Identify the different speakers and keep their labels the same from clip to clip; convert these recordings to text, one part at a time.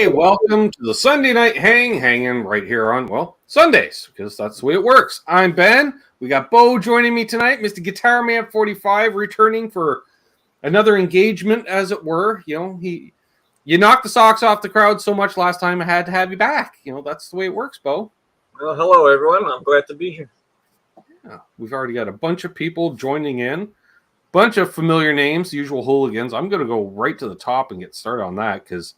Speaker 1: Hey, welcome to the Sunday night hanging right here on, well, Sundays, because that's the way it works. I'm Ben. We got Bo joining me tonight, Mr. Guitarman45 returning for another engagement, as it were. You know, you knocked the socks off the crowd so much last time, I had to have you back. You know, that's the way it works, Bo.
Speaker 2: Well, hello, everyone. I'm glad to be here.
Speaker 1: Yeah, we've already got a bunch of people joining in. Bunch of familiar names, usual hooligans. I'm going to go right to the top and get started on that because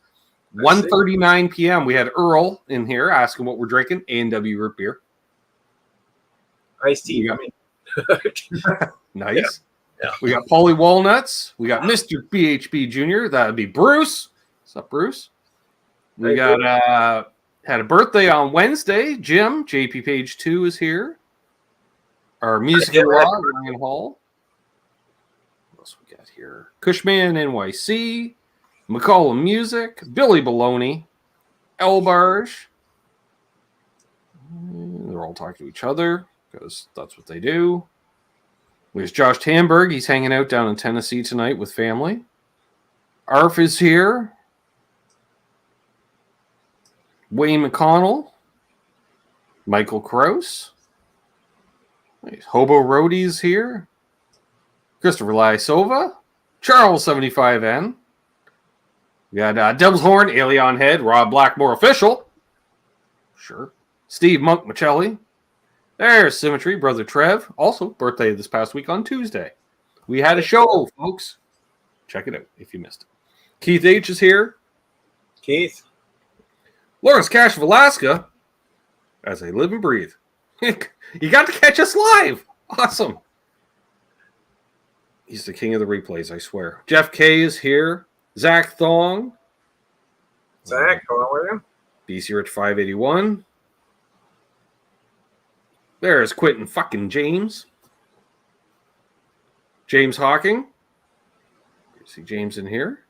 Speaker 1: 1:39 p.m. we had Earl in here asking what we're drinking. A&W root beer.
Speaker 2: Iced tea.
Speaker 1: Nice.
Speaker 2: Yeah.
Speaker 1: We got Paulie Walnuts. We got Mr. BHB Jr. That would be Bruce. What's up, Bruce? We got had a birthday on Wednesday. Jim, JP Page 2 is here. Our musical law, Ryan Hall. What else we got here? Cushman NYC. McCollum Music, Billy Baloney, Elbarge. They're all talking to each other because that's what they do. There's Josh Tamberg. He's hanging out down in Tennessee tonight with family. Arf is here. Wayne McConnell. Michael Krause. Hobo Roadie's here. Christopher Lysova. Charles 75N. We got Devil's Horn, Alien Head, Rob Blackmore Official. Sure. Steve Monk Michelli. There's Symmetry, Brother Trev. Also, birthday this past week on Tuesday. We had a show, folks. Check it out if you missed it. Keith H. is here.
Speaker 2: Keith.
Speaker 1: Lawrence Cash of Alaska. As I live and breathe. You got to catch us live. Awesome. He's the king of the replays, I swear. Jeff K. is here. Zach Thong.
Speaker 2: Zach, how are you?
Speaker 1: BC Rich 581. There's Quentin fucking James. James Hawking. See James in here.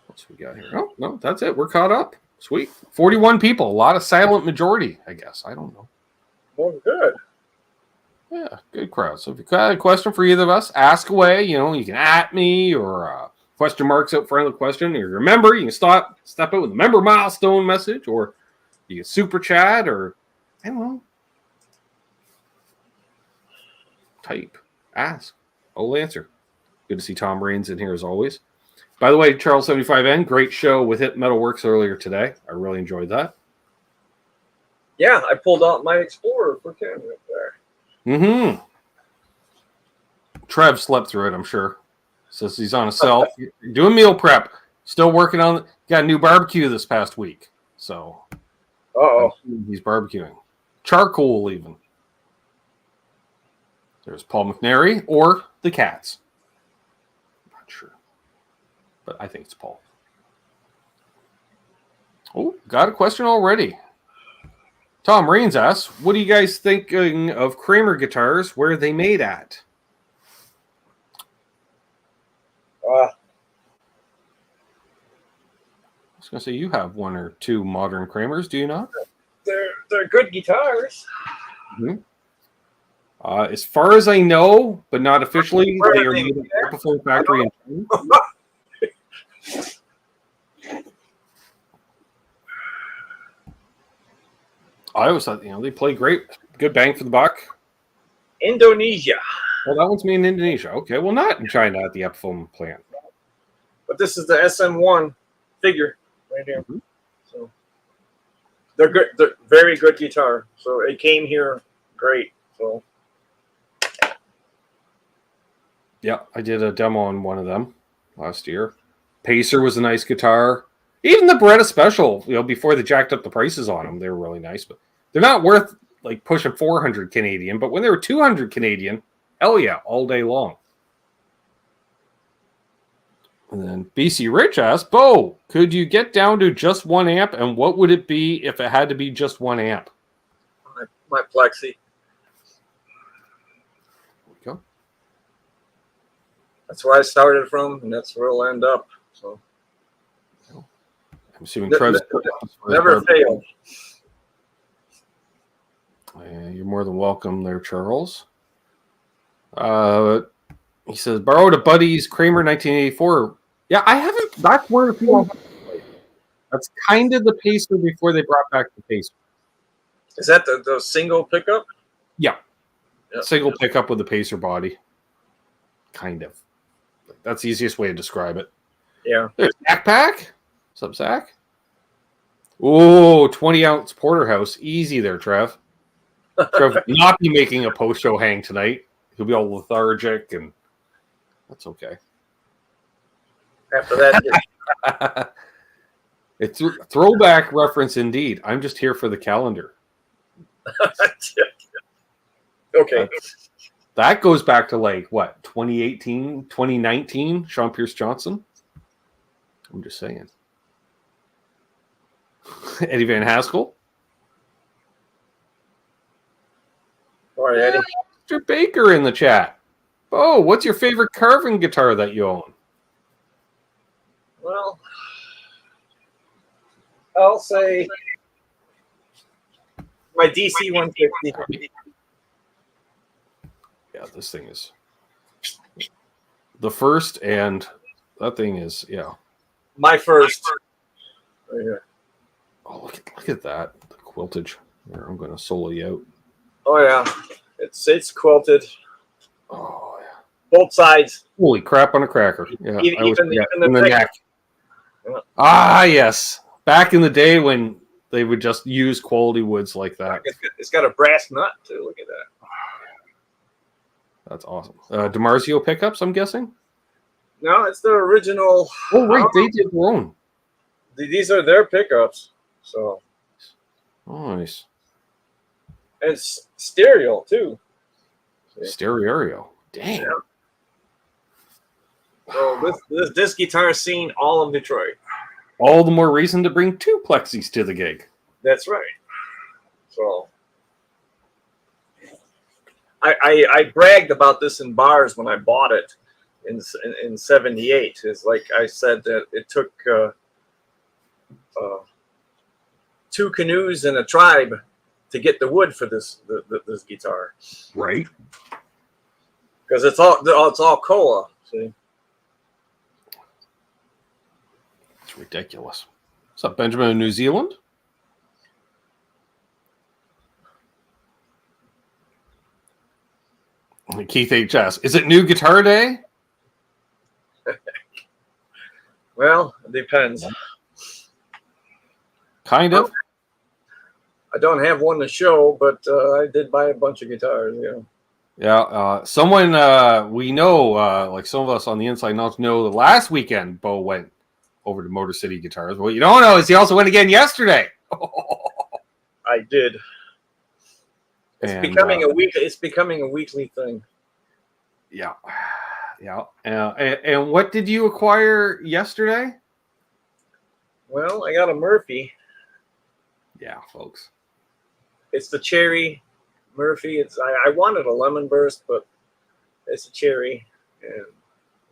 Speaker 1: What's we got here? Oh, no, that's it. We're caught up. Sweet. 41 people. A lot of silent majority, I guess. I don't know.
Speaker 2: Well, good.
Speaker 1: Yeah, good crowd. So if you've got a question for either of us, ask away. You know, you can at me or question marks out front of the question. Or remember, you can step out with a member milestone message, or you can super chat, or I don't know. Type. Ask. I'll answer. Good to see Tom Raines in here as always. By the way, Charles 75N, great show with Hit Metalworks earlier today. I really enjoyed that.
Speaker 2: Yeah, I pulled out my Explorer for Ken up there.
Speaker 1: Mm-hmm. Trev slept through it, I'm sure. Says he's on a cell. Doing meal prep. Still working on it. Got a new barbecue this past week. So he's barbecuing. Charcoal even. There's Paul McNary or the cats. I'm not sure. But I think it's Paul. Oh, got a question already. Tom Raines asks, what do you guys thinking of Kramer guitars? Where are they made at?
Speaker 2: I
Speaker 1: was going to say you have one or two modern Kramers, do you not?
Speaker 2: They're good guitars.
Speaker 1: Mm-hmm. As far as I know, but not officially, they are made at the Epiphone factory in China. I always thought, they play great. Good bang for the buck.
Speaker 2: Indonesia.
Speaker 1: Well, that one's made in Indonesia. Okay, well, not in China at the Epiphone plant.
Speaker 2: But this is the SM1 figure right here.
Speaker 1: Mm-hmm.
Speaker 2: So they're good. They're very good guitar. So it came here great. So
Speaker 1: yeah, I did a demo on one of them last year. Pacer was a nice guitar. Even the Beretta Special, before they jacked up the prices on them, they were really nice. But they're not worth like pushing 400 Canadian. But when they were 200 Canadian, hell yeah, all day long. And then BC Rich asked, Bo, could you get down to just one amp? And what would it be if it had to be just one amp?
Speaker 2: My Plexi.
Speaker 1: There we go.
Speaker 2: That's where I started from, and that's where it'll end up. So
Speaker 1: I'm assuming Trev's
Speaker 2: never failed.
Speaker 1: You're more than welcome there, Charles. He says, borrowed a buddy's Kramer 1984. Yeah, I haven't. That's one of the people. That's kind of the Pacer before they brought back the Pacer.
Speaker 2: Is that the single pickup?
Speaker 1: Yeah.
Speaker 2: Yep.
Speaker 1: Single pickup with the Pacer body. Kind of. That's the easiest way to describe it.
Speaker 2: Yeah.
Speaker 1: There's Zach Pack. What's up, Zach? Oh, 20-ounce porterhouse. Easy there, Trev. Trev will not be making a post-show hang tonight. He'll be all lethargic, and that's okay.
Speaker 2: After that,
Speaker 1: It's a throwback reference indeed. I'm just here for the calendar.
Speaker 2: okay.
Speaker 1: That goes back to like, what, 2018, 2019, Sean Pierce Johnson? I'm just saying. Eddie Van Haskell.
Speaker 2: All right, Eddie.
Speaker 1: Mr. Baker in the chat. Oh, what's your favorite carving guitar that you own?
Speaker 2: Well, I'll say my DC 150.
Speaker 1: Yeah, this thing is the first, and that thing is, yeah.
Speaker 2: My first. Right here.
Speaker 1: Oh, look at that. The quiltage. Here, I'm going to solo you out.
Speaker 2: Oh, yeah. It's quilted.
Speaker 1: Oh, yeah.
Speaker 2: Both sides.
Speaker 1: Holy crap on a cracker. Yeah,
Speaker 2: Even
Speaker 1: in the neck.
Speaker 2: Yeah.
Speaker 1: Ah, yes. Back in the day when they would just use quality woods like that.
Speaker 2: It's got a brass nut, too. Look at that.
Speaker 1: That's awesome. DiMarzio pickups, I'm guessing?
Speaker 2: No, it's the original.
Speaker 1: Oh, right. They did their own.
Speaker 2: These are their pickups. So.
Speaker 1: Nice.
Speaker 2: And it's stereo, too.
Speaker 1: Stereo. Dang.
Speaker 2: Yeah. So this guitar scene, all of Detroit.
Speaker 1: All the more reason to bring two plexis to the gig.
Speaker 2: That's right. So I bragged about this in bars when I bought it in '78. It's like I said that it took two canoes and a tribe to get the wood for this guitar.
Speaker 1: Right.
Speaker 2: Because it's all koa. See.
Speaker 1: It's ridiculous. What's up, Benjamin in New Zealand? Keith HS. Is it new guitar day?
Speaker 2: Well, it depends.
Speaker 1: Kind of.
Speaker 2: I don't have one to show, but I did buy a bunch of guitars. Yeah.
Speaker 1: Yeah. Someone we know, like some of us on the inside know that last weekend Bo went over to Motor City Guitars. What you don't know is he also went again yesterday.
Speaker 2: I did. It's becoming a weekly thing.
Speaker 1: Yeah. Yeah. And what did you acquire yesterday?
Speaker 2: Well, I got a Murphy.
Speaker 1: Yeah, folks.
Speaker 2: It's the cherry Murphy. I wanted a lemon burst, but it's a cherry, and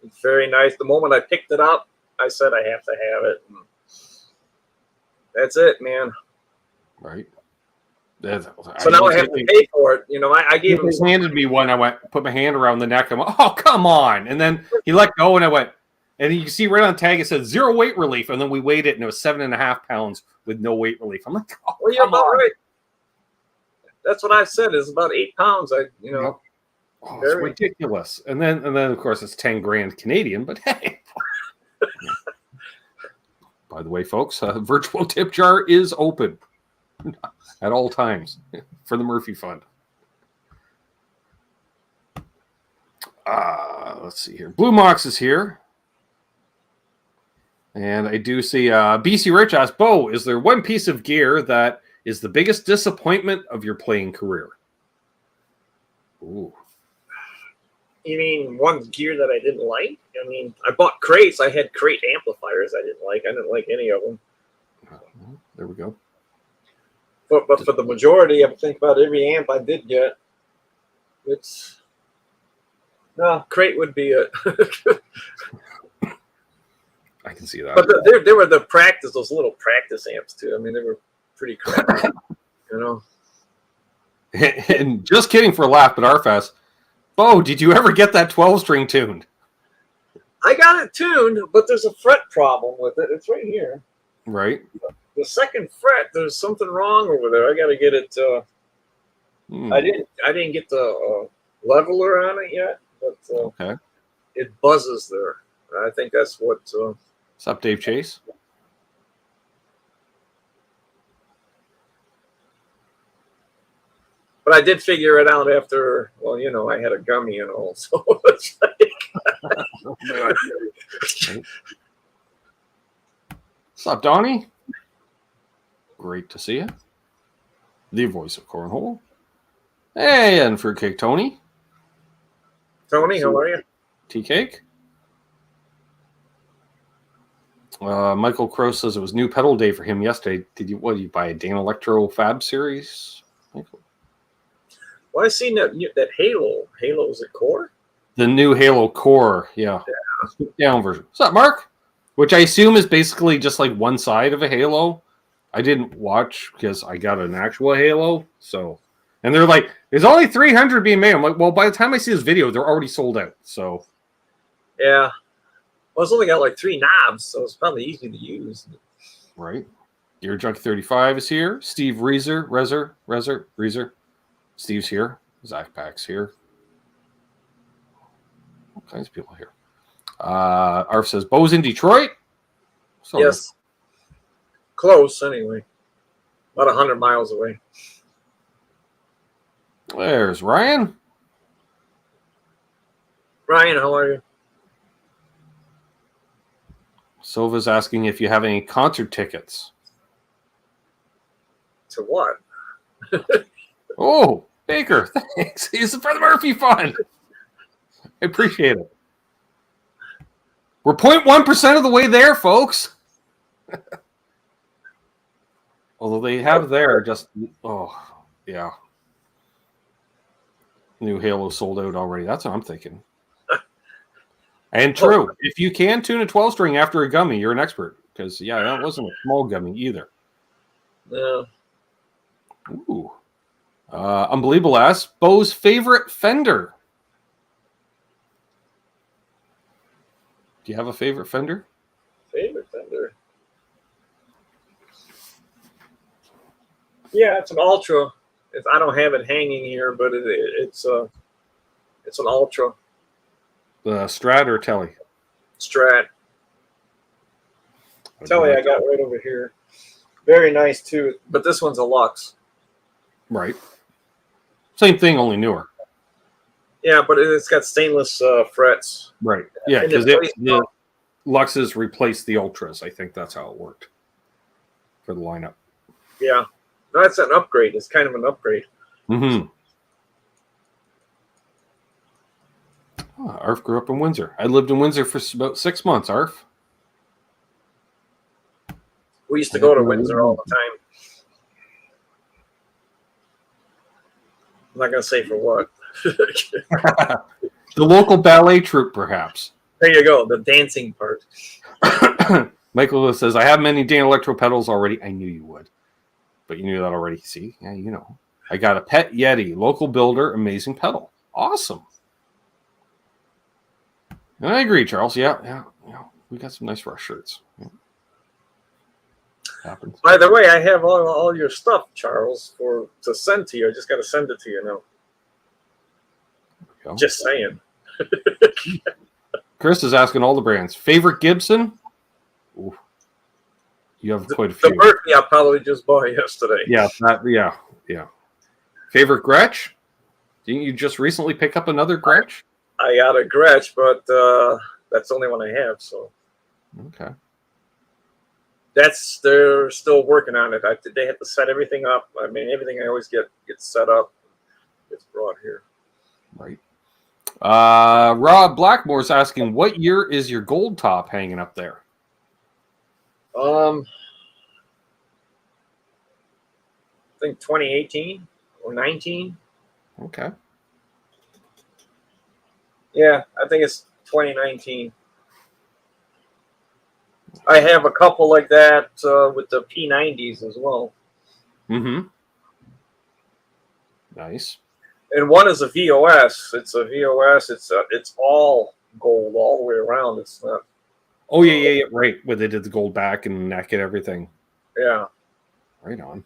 Speaker 2: it's very nice. The moment I picked it up, I said I have to have it. And that's it, man.
Speaker 1: Right.
Speaker 2: So now I have to pay for it. You know, I gave him.
Speaker 1: He handed me one. I went, put my hand around the neck. I went, oh, come on. And then he let go, and I went, and you can see right on the tag, it said 0 weight relief. And then we weighed it, and it was 7.5 pounds with no weight relief. I'm like, oh,
Speaker 2: well, you're about right. That's what I said. It's about 8 pounds. Oh,
Speaker 1: it's ridiculous. And then, of course, it's 10 grand Canadian. But hey, by the way, folks, virtual tip jar is open at all times for the Murphy Fund. Let's see here. Blue Mox is here. And I do see BC Rich asks, Bo, is there one piece of gear that is the biggest disappointment of your playing career? Ooh.
Speaker 2: You mean one gear that I didn't like? I mean, I bought crates. I had crate amplifiers I didn't like. I didn't like any of them.
Speaker 1: There we go.
Speaker 2: But for the majority, I think about every amp I did get, crate would be it.
Speaker 1: I can see that.
Speaker 2: But there were those little practice amps too. I mean, they were pretty crappy, you know.
Speaker 1: And just kidding for a laugh, but RFS, Bo, did you ever get that 12-string tuned?
Speaker 2: I got it tuned, but there's a fret problem with it. It's right here.
Speaker 1: Right.
Speaker 2: The second fret, there's something wrong over there. I got to get it. I didn't get the leveler on it yet, but
Speaker 1: Okay.
Speaker 2: it buzzes there. I think that's what.
Speaker 1: What's up, Dave Chase?
Speaker 2: But I did figure it out after. Well, you know, I had a gummy and all, so it's like.
Speaker 1: What's up, Donnie? Great to see you. The voice of Cornhole. Hey, and Fruitcake Tony.
Speaker 2: Tony, how are you?
Speaker 1: Tea Cake. Michael Crow says it was new pedal day for him yesterday. Did you buy a Dan Electro Fab series? Michael?
Speaker 2: Well, I seen that Halo. Halo, is it Core?
Speaker 1: The new Halo Core, yeah. Down version. What's up, Mark? Which I assume is basically just like one side of a Halo. I didn't watch because I got an actual Halo. So, and they're like, there's only 300 being made. I'm like, well, by the time I see this video, they're already sold out. So,
Speaker 2: yeah. Well, it's only got like 3 knobs, so it's probably easy to use.
Speaker 1: Right. Gear Junkie 35 is here. Steve Reeser. Steve's here. Zach Pack's here. All kinds of people here. Arf says, Bo's in Detroit? So,
Speaker 2: yes. Close, anyway. About 100 miles away.
Speaker 1: There's Ryan.
Speaker 2: Ryan, how are you?
Speaker 1: Sova's asking if you have any concert tickets.
Speaker 2: To what?
Speaker 1: Oh, Baker, thanks. He's for the Murphy Fund. I appreciate it. We're 0.1% of the way there, folks. Although they have there just, yeah. New Halo sold out already. That's what I'm thinking. And true. If you can tune a 12-string after a gummy, you're an expert. Because, yeah, that wasn't a small gummy either.
Speaker 2: Yeah.
Speaker 1: Ooh. Unbelievable asks, Bo's favorite Fender. Do you have a favorite Fender?
Speaker 2: Favorite Fender? Yeah, it's an Ultra. I don't have it hanging here, but it's an Ultra.
Speaker 1: The Strat or Telly?
Speaker 2: Strat. Telly I got right over here. Very nice, too. But this one's a Lux.
Speaker 1: Right. Same thing, only newer.
Speaker 2: Yeah, but it's got stainless frets.
Speaker 1: Right. Yeah, because the Luxes replaced the Ultras. I think that's how it worked for the lineup.
Speaker 2: Yeah. No, that's an upgrade. It's kind of an upgrade.
Speaker 1: Mm-hmm. Oh, Arf grew up in Windsor. I lived in Windsor for about 6 months, Arf.
Speaker 2: We used to go to Windsor all the time. I'm not going to say for what.
Speaker 1: The local ballet troupe, perhaps.
Speaker 2: There you go, the dancing part.
Speaker 1: Michael says, I have many Dan Electro pedals already. I knew you would. But you knew that already. See? Yeah, you know. I got a Pet Yeti, local builder, amazing pedal. Awesome. And I agree, Charles. Yeah. We got some nice Rush shirts. Yeah. Happens.
Speaker 2: By the way, I have all your stuff, Charles, to send to you. I just got to send it to you now. Just saying.
Speaker 1: Chris is asking all the brands. Favorite Gibson? Ooh. You have quite a few.
Speaker 2: The Murphy I probably just bought yesterday.
Speaker 1: Yeah. Favorite Gretsch? Didn't you just recently pick up another Gretsch?
Speaker 2: I got a Gretsch, but that's the only one I have. So.
Speaker 1: Okay.
Speaker 2: They're still working on it. They have to set everything up. I mean, everything I always get set up. It's brought here.
Speaker 1: Right. Rob Blackmore's asking, what year is your gold top hanging up there?
Speaker 2: I think 2018 or 19.
Speaker 1: Okay.
Speaker 2: Yeah, I think it's 2019. I have a couple like that with the P90s as well.
Speaker 1: Mm-hmm. Nice.
Speaker 2: And one is a VOS. It's a VOS. It's all gold all the way around. It's not
Speaker 1: Oh, yeah, right. Where they did the gold back and neck and everything.
Speaker 2: Yeah.
Speaker 1: Right on.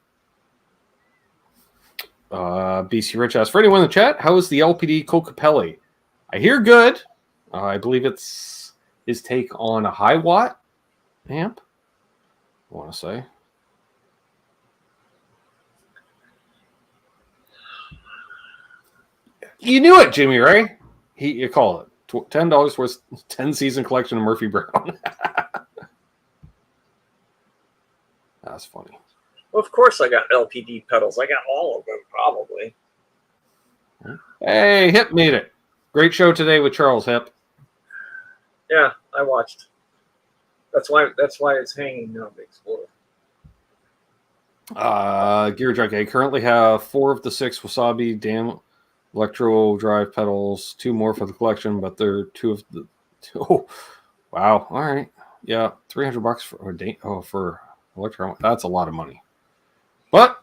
Speaker 1: BC Rich asks, for anyone in the chat, how is the LPD Cocapelli? I hear good. I believe it's his take on a high watt amp, I want to say. You knew it, Jimmy, right? You call it $10 worth 10 season collection of Murphy Brown. That's funny.
Speaker 2: Well, of course I got LPD pedals. I got all of them, probably.
Speaker 1: Hey, Hip made it. Great show today with Charles Hip.
Speaker 2: Yeah, I watched. That's why it's hanging now, the Explorer.
Speaker 1: Gear Junk. I currently have 4 of the 6 Wasabi Dam Electro Drive pedals, 2 more for the collection, but they're 2 of the. Oh, wow! All right, yeah, $300 for Electro. That's a lot of money. But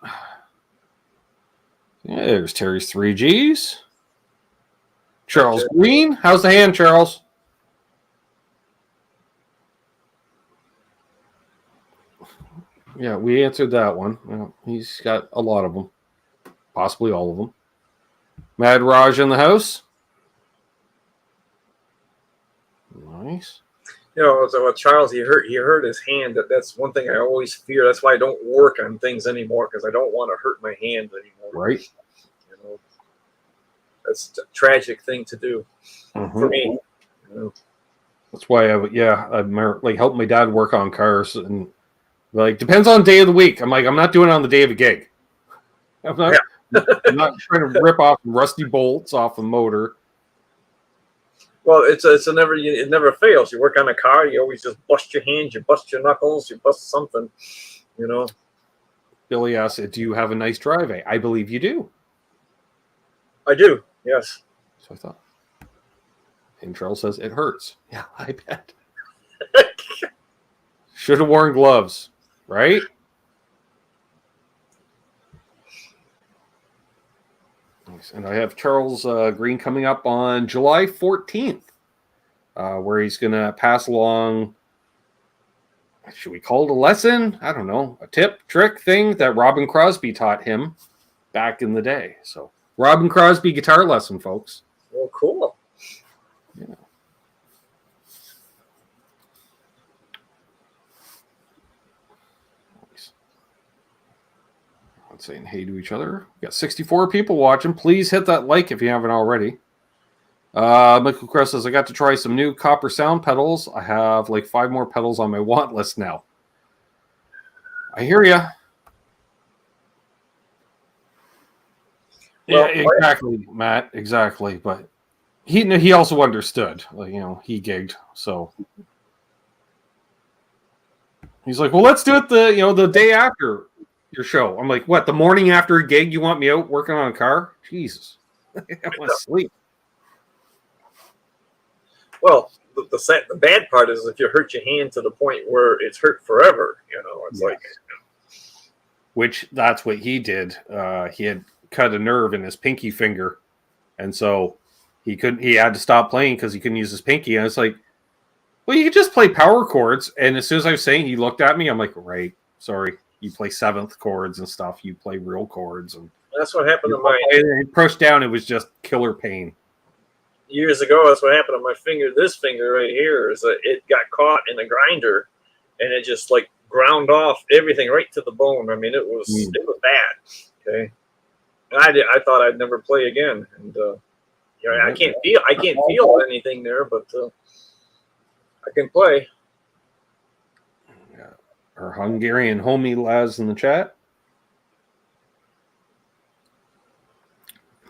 Speaker 1: yeah, there's Terry's 3Gs. Charles Green, how's the hand, Charles? Yeah, we answered that one. Well, he's got a lot of them, possibly all of them. Mad Raj in the house. Nice.
Speaker 2: You know, so with Charles, he hurt his hand. That's one thing I always fear. That's why I don't work on things anymore, because I don't want to hurt my hand anymore.
Speaker 1: Right.
Speaker 2: You know, that's a tragic thing to do for me. You know.
Speaker 1: That's why I like help my dad work on cars, and like depends on day of the week. I'm not doing it on the day of a gig. I'm not trying to rip off rusty bolts off a motor.
Speaker 2: Well, it never fails. You work on a car, you always just bust your hands, you bust your knuckles, you bust something, you know.
Speaker 1: Billy asks, do you have a nice driveway? I believe you do.
Speaker 2: I do, yes.
Speaker 1: So I thought. And Charles says, it hurts. Yeah, I bet. Should have worn gloves, right? And I have Charles Green coming up on July 14th, where he's going to pass along, should we call it a lesson? I don't know, a tip, trick thing that Robin Crosby taught him back in the day. So, Robin Crosby guitar lesson, folks.
Speaker 2: Well, cool.
Speaker 1: Yeah. Saying hey to each other. We got 64 people watching. Please hit that like if you haven't already. Michael Crest says, I got to try some new copper sound pedals. I have like 5 more pedals on my want list now. I hear ya. Well, yeah, exactly, Matt. Exactly. But he also understood. Like, you know, he gigged. So he's like, well, let's do it the day after your show. I'm like, what? The morning after a gig, you want me out working on a car? Jesus, I want to sleep. Well,
Speaker 2: the bad part is if you hurt your hand to the point where it's hurt forever. You know, it's like.
Speaker 1: Which that's what he did. He had cut a nerve in his pinky finger, and so he had to stop playing because he couldn't use his pinky. And it's like, well, you could just play power chords. And as soon as I was saying, he looked at me. I'm like, right, sorry. You play 7th chords and stuff. You play real chords, and
Speaker 2: that's what happened to my.
Speaker 1: It pushed down. It was just killer pain.
Speaker 2: Years ago, that's what happened to my finger. This finger right here is that it got caught in a grinder, and it just like ground off everything right to the bone. I mean, it was bad. Okay, and I thought I'd never play again, and you know, I can't feel anything there, but I can play.
Speaker 1: Our Hungarian homie Laz in the chat.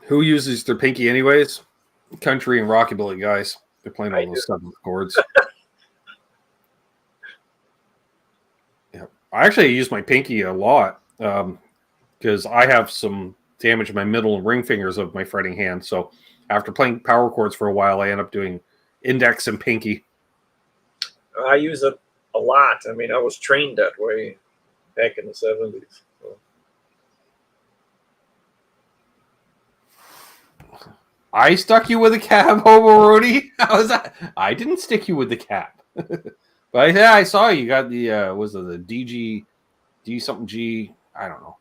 Speaker 1: Who uses their pinky anyways? Country and rockabilly guys. They're playing all those 7th chords. Yeah, I actually use my pinky a lot because I have some damage in my middle and ring fingers of my fretting hand. So after playing power chords for a while, I end up doing index and pinky.
Speaker 2: I use it a lot. I mean, I was trained that way back in the 70s. So.
Speaker 1: I stuck you with a cab, Hobo Roadie? How was that? I didn't stick you with the cab. But yeah, I saw you got the was it the D something G? I don't know.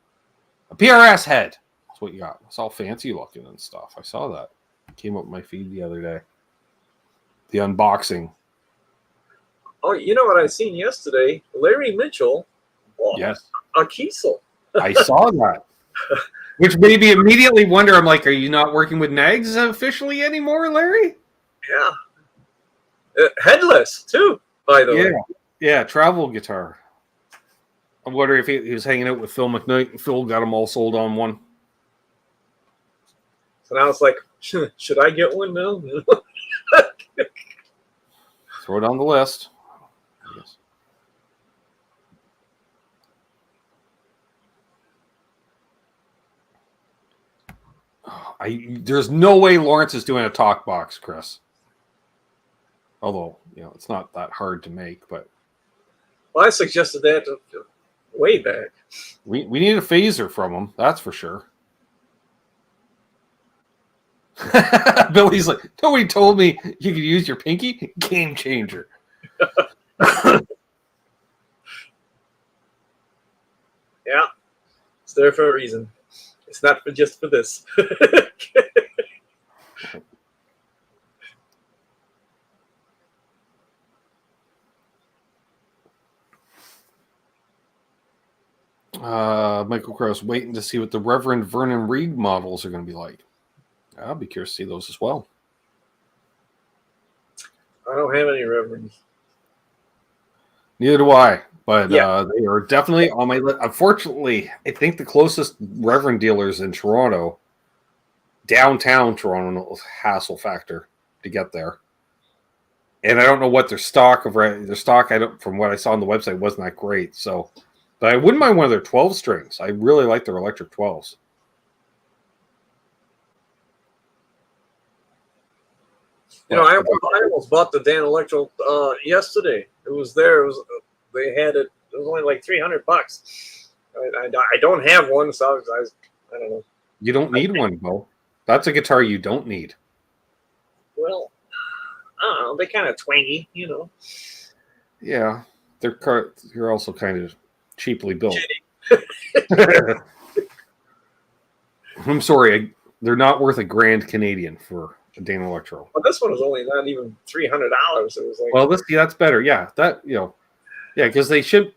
Speaker 1: A PRS head. That's what you got. It's all fancy looking and stuff. I saw that. It came up my feed the other day. The unboxing.
Speaker 2: Oh, you know what I seen yesterday? Larry Mitchell bought
Speaker 1: Yes.
Speaker 2: a Kiesel.
Speaker 1: I saw that. Which made me immediately wonder, I'm like, are you not working with Nags officially anymore, Larry?
Speaker 2: Yeah. Headless, too, by the way.
Speaker 1: Yeah, travel guitar. I'm wondering if he was hanging out with Phil McKnight and Phil got them all sold on one.
Speaker 2: So now it's like, should I get one now?
Speaker 1: Throw it on the list. Yes. There's no way Lawrence is doing a talk box, Chris. Although, it's not that hard to make, but
Speaker 2: Well, I suggested that way back.
Speaker 1: we need a phaser from him, that's for sure. Billy's like, nobody told me you could use your pinky? Game changer.
Speaker 2: Yeah, it's there for a reason. It's not just for this.
Speaker 1: Michael Krause waiting to see what the Reverend Vernon Reed models are going to be like. I'll be curious to see those as well.
Speaker 2: I don't have any reverends.
Speaker 1: Neither do I, but they are definitely on my list. Unfortunately, I think the closest Reverend dealers in Toronto, downtown Toronto, hassle factor to get there. And I don't know what their stock from what I saw on the website wasn't that great. So, but I wouldn't mind one of their 12 strings. I really like their electric 12s.
Speaker 2: I almost bought the Dan Electro yesterday. It was there. They had it. It was only like $300. I don't have one, so I don't know.
Speaker 1: You don't need one, Bo. That's a guitar you don't need.
Speaker 2: Well, I don't know. They're kind of twangy,
Speaker 1: Yeah, they're also kind of cheaply built. I'm sorry, they're not worth $1,000 Canadian for a Dan Electro.
Speaker 2: Well, this one was only not even $300. It was like,
Speaker 1: that's better. Yeah, because they should.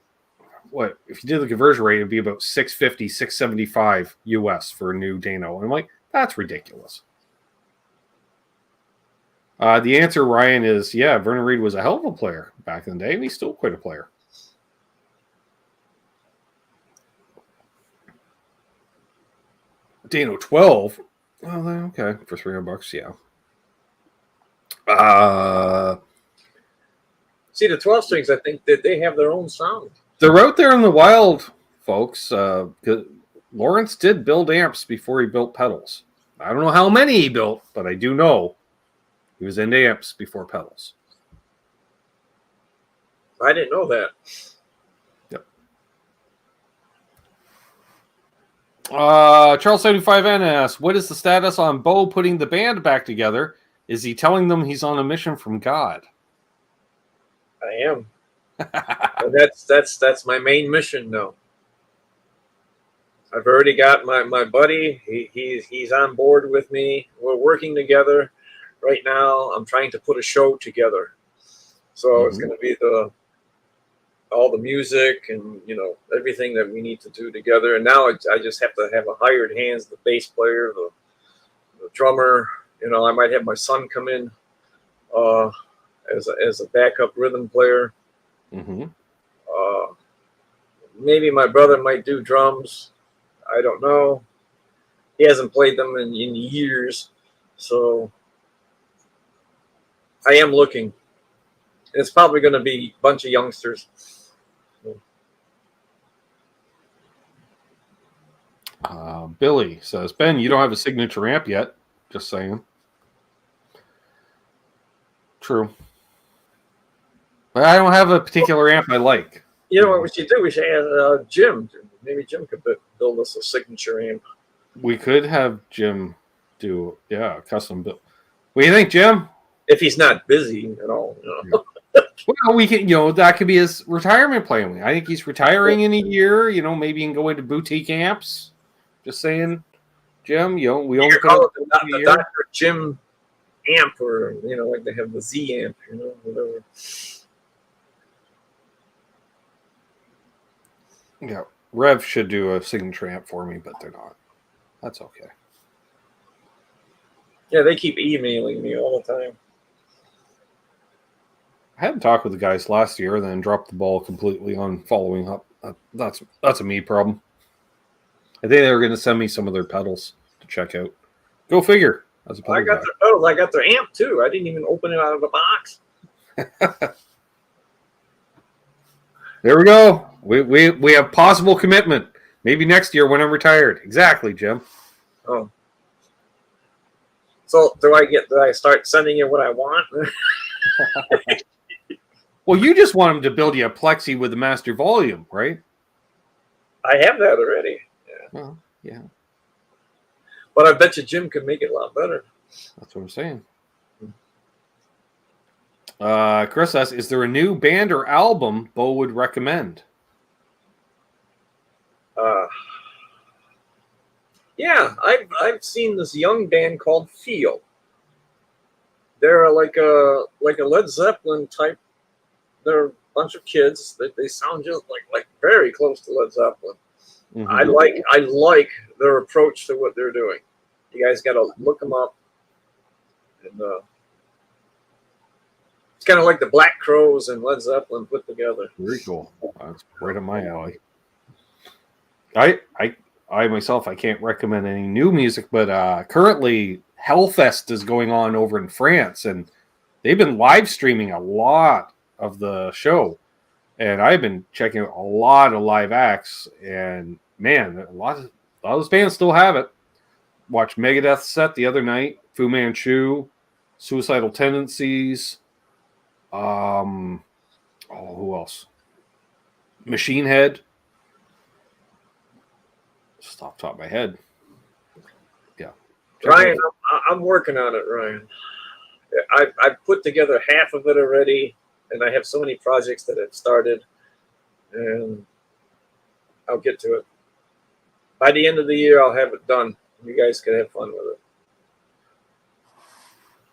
Speaker 1: What if you did the conversion rate? It'd be about $650, $675 US for a new Dano. And I'm like, that's ridiculous. The answer, Ryan, is Vernon Reed was a hell of a player back in the day, and he's still quite a player. Dano 12. Well, okay, for $300, yeah.
Speaker 2: See, the 12 strings, I think that they have their own sound.
Speaker 1: They're out there in the wild, folks. Lawrence did build amps before he built pedals. I don't know how many he built, but I do know he was into amps before pedals.
Speaker 2: I didn't know that.
Speaker 1: Yep. Charles75N asks, what is the status on Bo putting the band back together? Is he telling them he's on a mission from God?
Speaker 2: I am. That's my main mission now. I've already got my buddy. He's on board with me. We're working together right now. I'm trying to put a show together. So it's going to be all the music and everything that we need to do together. And now I just have to have a hired hands, the bass player, the drummer. I might have my son come in as a backup rhythm player.
Speaker 1: Mm-hmm.
Speaker 2: Maybe my brother might do drums. I don't know. He hasn't played them in years. So I am looking. It's probably going to be a bunch of youngsters.
Speaker 1: Billy says, Ben, you don't have a signature amp yet. Just saying. True. But I don't have a particular amp I like.
Speaker 2: You know what we should do? We should ask Jim. Maybe Jim could build us a signature amp.
Speaker 1: We could have Jim do, a custom build. What do you think, Jim?
Speaker 2: If he's not busy at all.
Speaker 1: Yeah. Well, we can, that could be his retirement plan. I think he's retiring in a year. Maybe he can go into boutique amps. Just saying, Jim. We only put
Speaker 2: call
Speaker 1: out
Speaker 2: it
Speaker 1: a
Speaker 2: the
Speaker 1: year.
Speaker 2: Dr. Jim amp, or like they have the Z amp, whatever.
Speaker 1: Yeah, Rev should do a signature amp for me, but they're not. That's okay.
Speaker 2: Yeah, they keep emailing me all the time.
Speaker 1: I hadn't talked with the guys last year, and then dropped the ball completely on following up. That's a me problem. I think they were going to send me some of their pedals to check out. Go figure. As a pedal
Speaker 2: I got
Speaker 1: guy.
Speaker 2: their pedals. I got their amp too. I didn't even open it out of the box.
Speaker 1: There we go. We have possible commitment. Maybe next year when I'm retired. Exactly, Jim.
Speaker 2: Oh. So do I start sending you what I want?
Speaker 1: Well, you just want him to build you a plexi with the master volume, right?
Speaker 2: I have that already. Yeah.
Speaker 1: Well, yeah.
Speaker 2: But I bet you Jim could make it a lot better.
Speaker 1: That's what I'm saying. Chris asks, is there a new band or album Bo would recommend?
Speaker 2: Yeah, I've seen this young band called Feel. They're like a Led Zeppelin type. They're a bunch of kids. They sound just like very close to Led Zeppelin. Mm-hmm. I like their approach to what they're doing. You guys got to look them up. And it's kind of like the Black Crowes and Led Zeppelin put together.
Speaker 1: Very cool. That's right up my alley. I myself, I can't recommend any new music, but currently Hellfest is going on over in France, and they've been live streaming a lot of the show. And I've been checking out a lot of live acts, and man, a lot of those bands still have it. Watched Megadeth set the other night, Fu Manchu, Suicidal Tendencies. Who else? Machine Head. Just off the top of my head. Yeah.
Speaker 2: Ryan, I'm working on it, Ryan. I've put together half of it already, and I have so many projects that have started, and I'll get to it. By the end of the year, I'll have it done. You guys can have fun with it.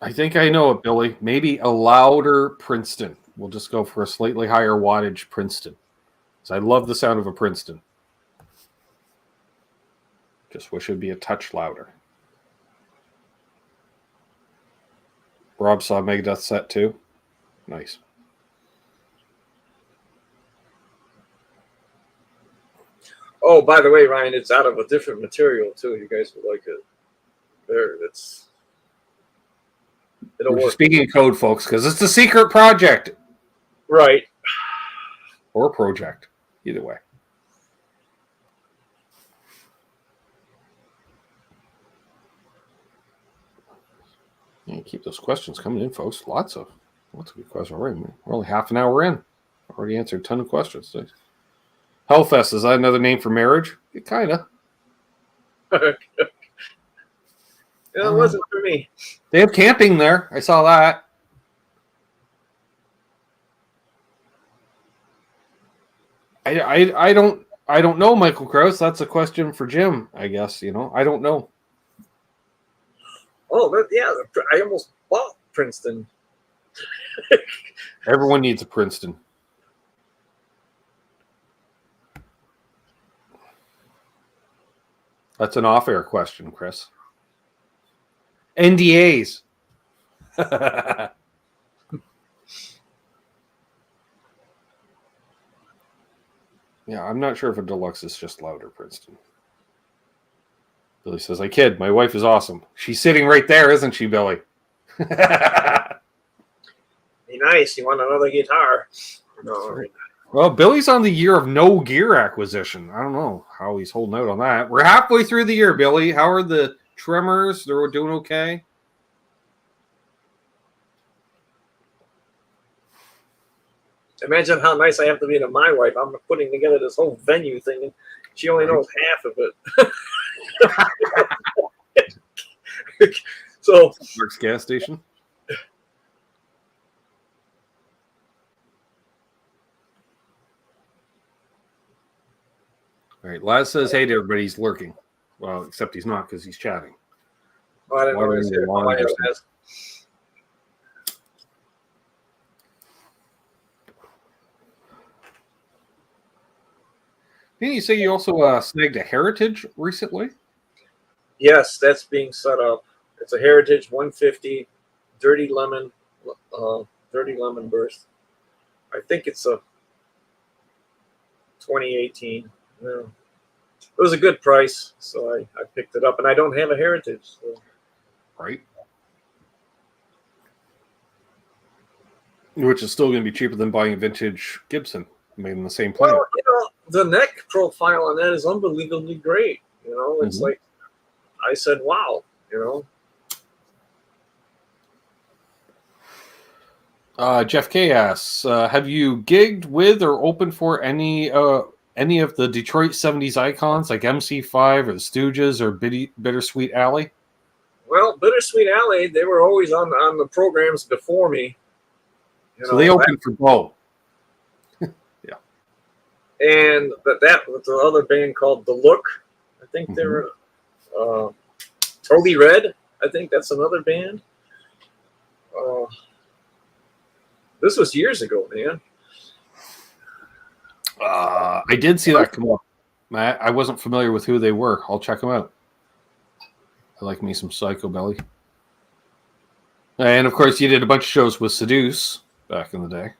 Speaker 1: I think I know it, Billy. Maybe a louder Princeton. We'll just go for a slightly higher wattage Princeton. So I love the sound of a Princeton. Just wish it would be a touch louder. Rob saw Megadeth set too. Nice.
Speaker 2: Oh, by the way, Ryan, it's out of a different material too. You guys would like it. It'll work.
Speaker 1: Speaking in code, folks, because it's a secret project.
Speaker 2: Right.
Speaker 1: Or project. Either way. Yeah, keep those questions coming in, folks. Lots of good questions already. We're only half an hour in. Already answered a ton of questions. Hellfest, is that another name for marriage? Kind of.
Speaker 2: It wasn't for me.
Speaker 1: They have camping there. I saw that. I don't know, Michael Krause. That's a question for Jim, I guess. I don't know.
Speaker 2: Oh, yeah. I almost bought Princeton.
Speaker 1: Everyone needs a Princeton. That's an off-air question, Chris. NDAs. Yeah, I'm not sure if a deluxe is just louder, Princeton. Billy says, I kid. My wife is awesome. She's sitting right there, isn't she, Billy?
Speaker 2: Be nice. You want another guitar? No.
Speaker 1: Right. Well, Billy's on the year of no gear acquisition. I don't know how he's holding out on that. We're halfway through the year, Billy. How are the Tremors? They're doing okay?
Speaker 2: Imagine how nice I have to be to my wife. I'm putting together this whole venue thing, and she only knows half of it. So,
Speaker 1: Mark's gas station. All right, Laz says hey to everybody. He's lurking. Well, except he's not because he's chatting.
Speaker 2: Oh, I didn't know he was here. Oh, yeah, Laz.
Speaker 1: Didn't you say you also snagged a Heritage recently?
Speaker 2: Yes, that's being set up. It's a Heritage 150 dirty lemon burst. I think it's a 2018. Yeah. It was a good price, so I picked it up, and I don't have a Heritage. So.
Speaker 1: Right. Which is still going to be cheaper than buying a vintage Gibson made in the same plant.
Speaker 2: Well, you know, the neck profile on that is unbelievably great. You know, it's like, I said, wow, you
Speaker 1: know. Jeff K asks, have you gigged with or opened for any of the Detroit 70s icons like MC5 or the Stooges or Bittersweet Alley?
Speaker 2: Well, Bittersweet Alley, they were always on the programs before me.
Speaker 1: So they opened for Bo. Yeah.
Speaker 2: And that was the other band called The Look. I think they were Toby Red. I think that's another band. This was years ago, man.
Speaker 1: I did see that come up. I wasn't familiar with who they were. I'll check them out. I like me some Psychobilly. And, of course, you did a bunch of shows with Seduce back in the day.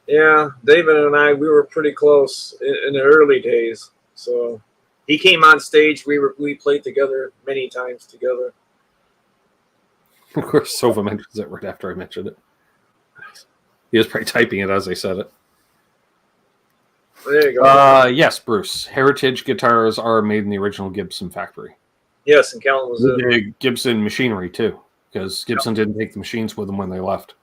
Speaker 2: Yeah, David and I, we were pretty close in the early days. So he came on stage. We played together many times together.
Speaker 1: Of course, Sova mentions it right after I mentioned it. He was probably typing it as I said it.
Speaker 2: There you go.
Speaker 1: Yes, Bruce. Heritage guitars are made in the original Gibson factory.
Speaker 2: Yes, and Kalamazoo.
Speaker 1: The Gibson machinery, too, because Gibson didn't take the machines with them when they left.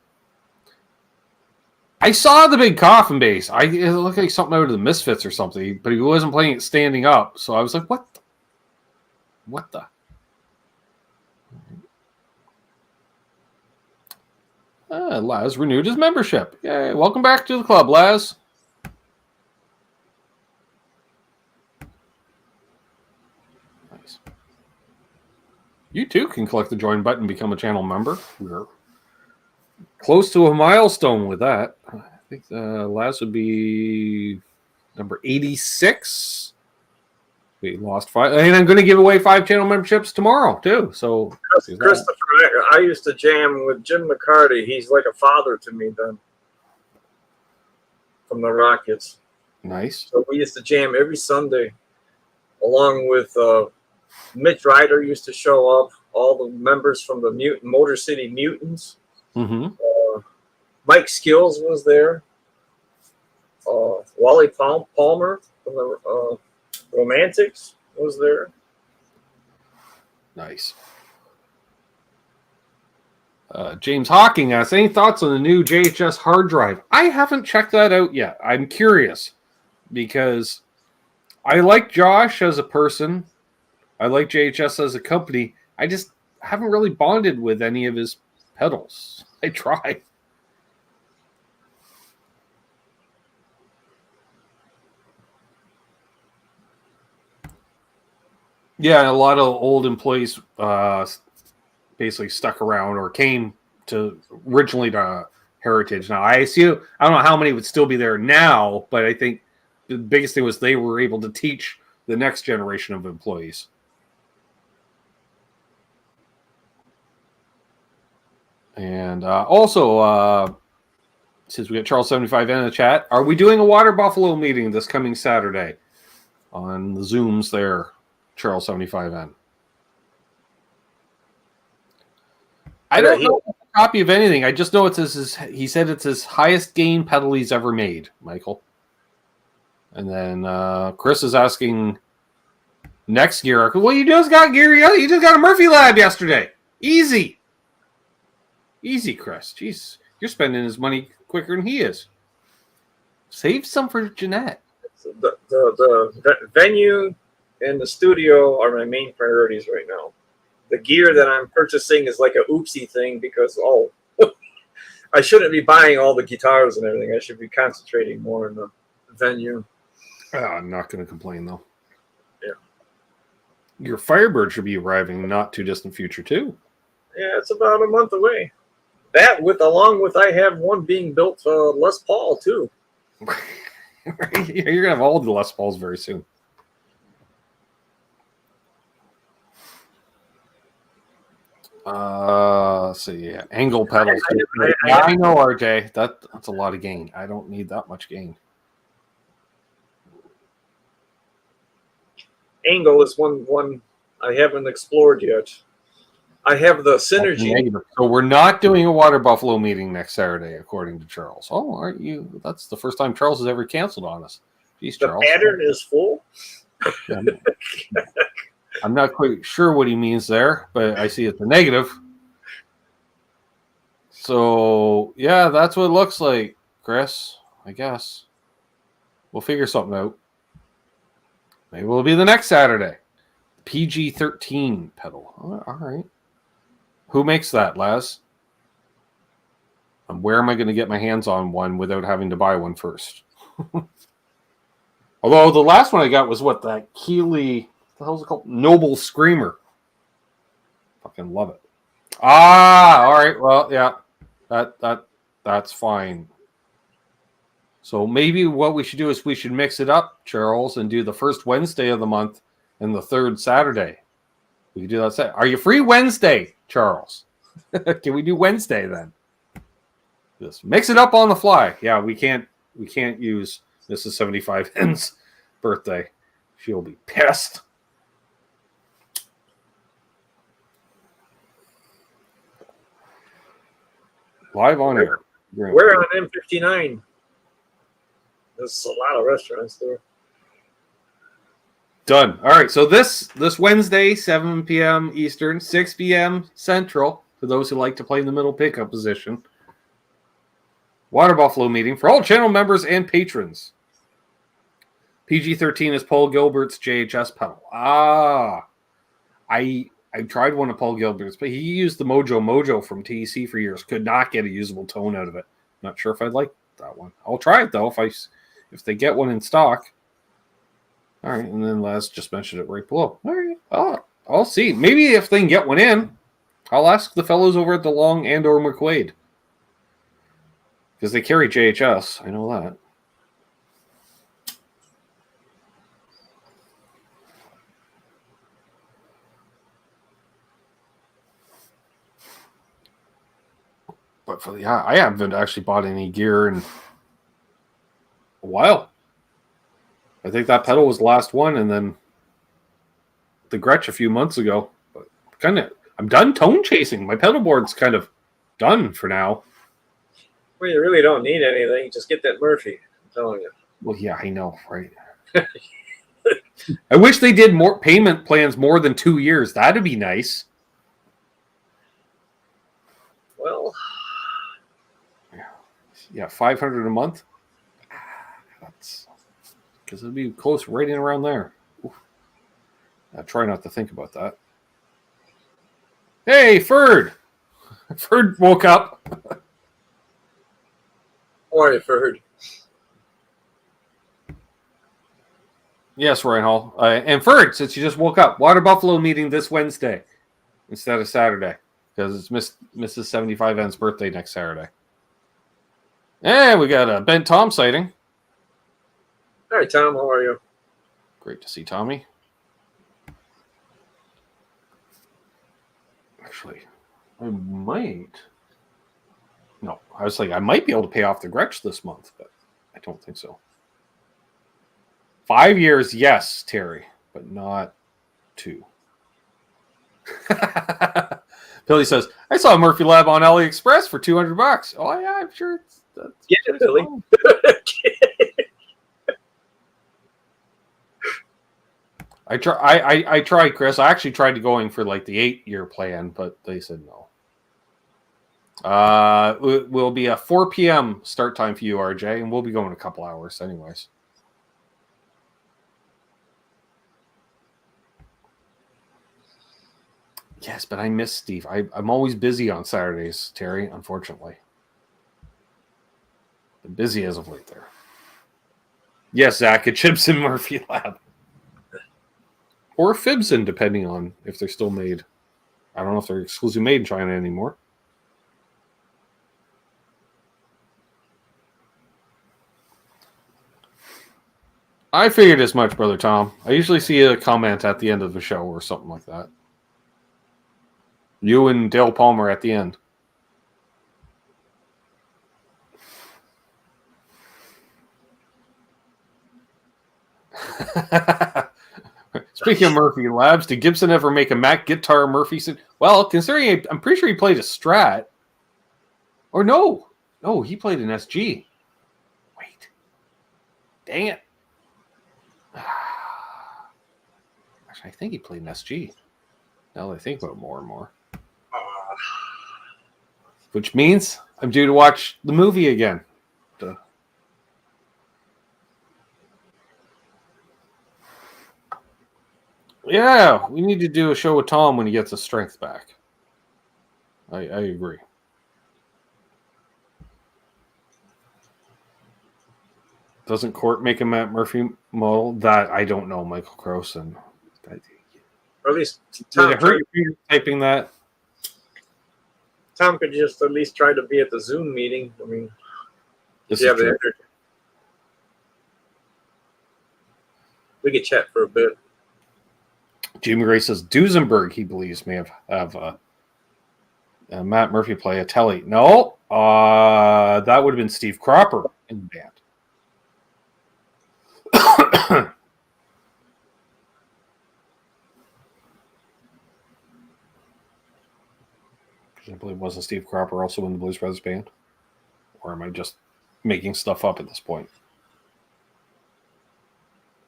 Speaker 1: I saw the big coffin bass. It looked like something out of the Misfits or something, but he wasn't playing it standing up. So I was like, what the? What the? Laz renewed his membership. Yay, welcome back to the club, Laz. Nice. You too can click the join button and become a channel member. We're close to a milestone with that. I think Laz would be number 86. We lost 5. And I'm going to give away 5 channel memberships tomorrow, too. So,
Speaker 2: Christopher, I used to jam with Jim McCarty. He's like a father to me then. From the Rockets.
Speaker 1: Nice.
Speaker 2: So we used to jam every Sunday, along with Mitch Ryder used to show up, all the members from the Motor City Mutants. Mike Skills was there. Wally Palmer from the Romantics was there.
Speaker 1: Nice. James Hawking asks, any thoughts on the new JHS hard drive? I haven't checked that out yet. I'm curious because I like Josh as a person. I like JHS as a company. I just haven't really bonded with any of his pedals. I try. Yeah, a lot of old employees basically stuck around or came to originally to Heritage. Now, I don't know how many would still be there now, but I think the biggest thing was they were able to teach the next generation of employees. And also, since we got Charles75 in the chat, are we doing a Water Buffalo meeting this coming Saturday on the Zooms there, Charles75N? I don't know a copy of anything. I just know he said it's his highest gain pedal he's ever made, Michael. And then Chris is asking next gear. Well, you just got gear. You just got a Murphy Lab yesterday. Easy, Chris. Jeez, you're spending his money quicker than he is. Save some for Jeanette.
Speaker 2: The venue and the studio are my main priorities right now. The gear that I'm purchasing is like a oopsie thing because, I shouldn't be buying all the guitars and everything. I should be concentrating more on the venue.
Speaker 1: I'm not going to complain, though. Your Firebird should be arriving not too distant future too.
Speaker 2: Yeah, it's about a month away. That along with I have one being built for Les Paul too.
Speaker 1: You're gonna have all the Les Pauls very soon. Let's see, yeah. Angle pedals. I know, RJ. That's a lot of gain. I don't need that much gain.
Speaker 2: Angle is one I haven't explored yet. I have the Synergy.
Speaker 1: So we're not doing a Water Buffalo meeting next Saturday, according to Charles. Oh, aren't you? That's the first time Charles has ever canceled on us. Jeez,
Speaker 2: The
Speaker 1: Charles.
Speaker 2: pattern is full.
Speaker 1: Yeah, I'm not quite sure what he means there, but I see it's a negative. So, yeah, that's what it looks like, Chris, I guess. We'll figure something out. Maybe it'll be the next Saturday. PG-13 pedal. All right. Who makes that, Laz? And where am I going to get my hands on one without having to buy one first? Although the last one I got was what, that Keeley, what the hell's it called? Noble Screamer. Fucking love it. Ah, all right. Well, yeah, that's fine. So maybe what we should do is we should mix it up, Charles, and do the first Wednesday of the month and the third Saturday. We can do that. Are you free Wednesday, Charles? Can we do Wednesday then? Just mix it up on the fly. Yeah, we can't use Mrs. 75N's birthday. She'll be pissed. Live on air.
Speaker 2: We're on M59. There's a lot of restaurants there.
Speaker 1: Done. All right. So this Wednesday, 7 p.m. Eastern, 6 p.m. Central, for those who like to play in the middle pickup position. Water Buffalo meeting for all channel members and patrons. PG-13 is Paul Gilbert's JHS pedal. I tried one of Paul Gilbert's, but he used the Mojo from TEC for years. Could not get a usable tone out of it. Not sure if I'd like that one. I'll try it though if they get one in stock. All right, and then Laz just mentioned it right below. All right, I'll see. Maybe if they can get one in, I'll ask the fellows over at DeLong and or McQuaid. Because they carry JHS. I know that. But I haven't actually bought any gear in a while. I think that pedal was the last one, and then the Gretsch a few months ago. But I'm done tone chasing. My pedal board's kind of done for now.
Speaker 2: Well, you really don't need anything. Just get that Murphy. I'm telling you.
Speaker 1: Well, yeah, I know, right? I wish they did more payment plans more than 2 years. That'd be nice.
Speaker 2: Well,
Speaker 1: yeah, $500 a month. That's because it'd be close, right in around there. Oof. I try not to think about that. Hey, Ferd! Ferd woke up.
Speaker 2: how are you, Ferd?
Speaker 1: Yes, Ryan Hall. And Ferd, since you just woke up, Water Buffalo meeting this Wednesday instead of Saturday because it's Mrs. 75N's birthday next Saturday. And we got a Ben Tom sighting.
Speaker 2: All right, Tom, how are you?
Speaker 1: Great to see Tommy. Actually, I might. No, I was like, I might be able to pay off the Gretsch this month, but I don't think so. 5 years, yes, Terry, but not 2. Billy says, I saw a Murphy Lab on AliExpress for $200. Oh, yeah, I'm sure that's
Speaker 2: Get it, Billy.
Speaker 1: I tried, Chris. I actually tried to going for like the 8-year plan, but they said no. It will be a 4 p.m. start time for you, RJ, and we'll be going a couple hours anyways. Yes, but I miss Steve. I'm always busy on Saturdays, Terry, unfortunately. Been busy as of late there. Yes, Zach, it chips in Murphy Lab. or Fibson, depending on if they're still made. I don't know if they're exclusively made in China anymore. I figured as much, Brother Tom. I usually see a comment at the end of the show or something like that. You and Dale Palmer at the end. Speaking of Murphy Labs, did Gibson ever make a Mac guitar Murphy? Well, considering I'm pretty sure he played a Strat. Or no, he played an SG. Wait, dang it! Actually, I think he played an SG. Now that I think about it more and more, which means I'm due to watch the movie again. Yeah, we need to do a show with Tom when he gets his strength back. I agree. Doesn't Court make a Matt Murphy model? That I don't know, Michael Croson.
Speaker 2: Or at least
Speaker 1: Tom, did it hurt you typing that?
Speaker 2: Tom could just at least try to be at the Zoom meeting. I mean,
Speaker 1: this is true.
Speaker 2: We could chat for a bit.
Speaker 1: Jimmy Gray says Duesenberg, he believes, may have Matt Murphy play a telly. No, that would have been Steve Cropper in the band. I believe wasn't Steve Cropper also in the Blues Brothers band? Or am I just making stuff up at this point?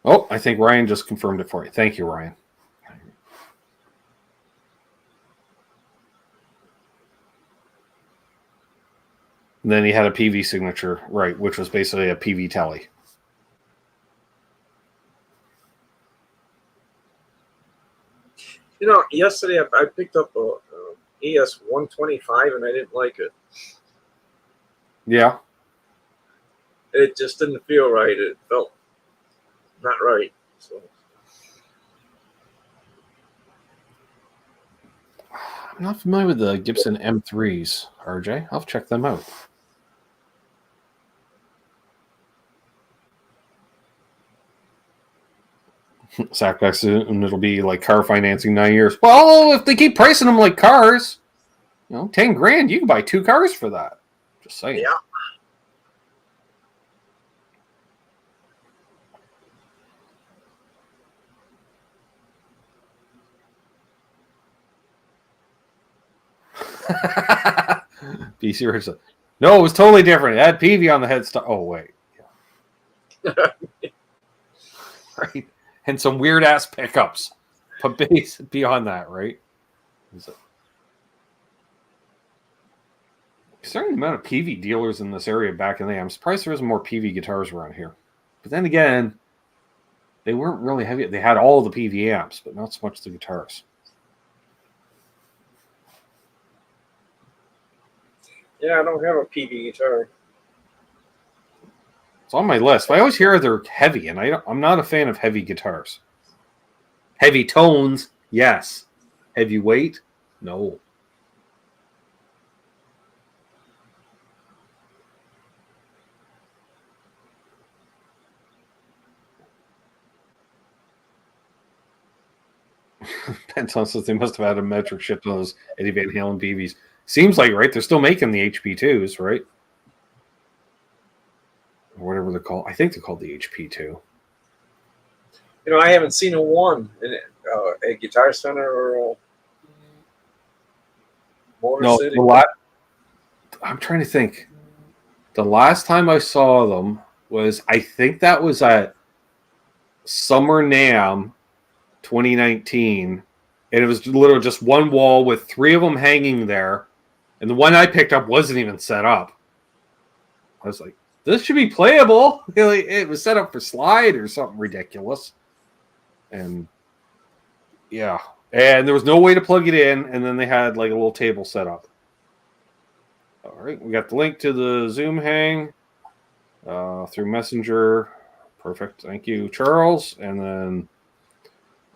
Speaker 1: Oh, I think Ryan just confirmed it for you. Thank you, Ryan. And then he had a PV signature, right, which was basically a PV tally.
Speaker 2: You know, yesterday I picked up a ES 125 and I didn't like it.
Speaker 1: Yeah.
Speaker 2: It just didn't feel right. It felt not right. So
Speaker 1: I'm not familiar with the Gibson M3s, RJ. I'll check them out. Sackbacks, and it'll be like car financing 9 years. Well, if they keep pricing them like cars, 10 grand, you can buy 2 cars for that. Just saying.
Speaker 2: Yeah.
Speaker 1: BC Rich said, no, it was totally different. It had PV on the headstock. Oh, wait. Yeah. Right. And some weird ass pickups. But bass beyond that, right? Considering the amount of PV dealers in this area back in the day, I'm surprised there isn't more PV guitars around here. But then again, they weren't really heavy. They had all the PV amps, but not so much the guitars.
Speaker 2: Yeah, I don't have a PV guitar.
Speaker 1: It's on my list. I always hear they're heavy, and I'm not a fan of heavy guitars. Heavy tones, yes. Heavy weight, no. Penton says they must have had a metric shipped on those Eddie Van Halen BVs. Seems like, right? They're still making the HP2s, right? Or whatever they're called. I think they're called the HP2.
Speaker 2: You know, I haven't seen a one in a Guitar Center or a Motor City.
Speaker 1: I'm trying to think. The last time I saw them was, I think that was at Summer NAMM 2019. And it was literally just one wall with 3 of them hanging there. And the one I picked up wasn't even set up. I was like, this should be playable. It was set up for slide or something ridiculous. And yeah. And there was no way to plug it in. And then they had like a little table set up. All right. We got the link to the Zoom hang through Messenger. Perfect. Thank you, Charles. And then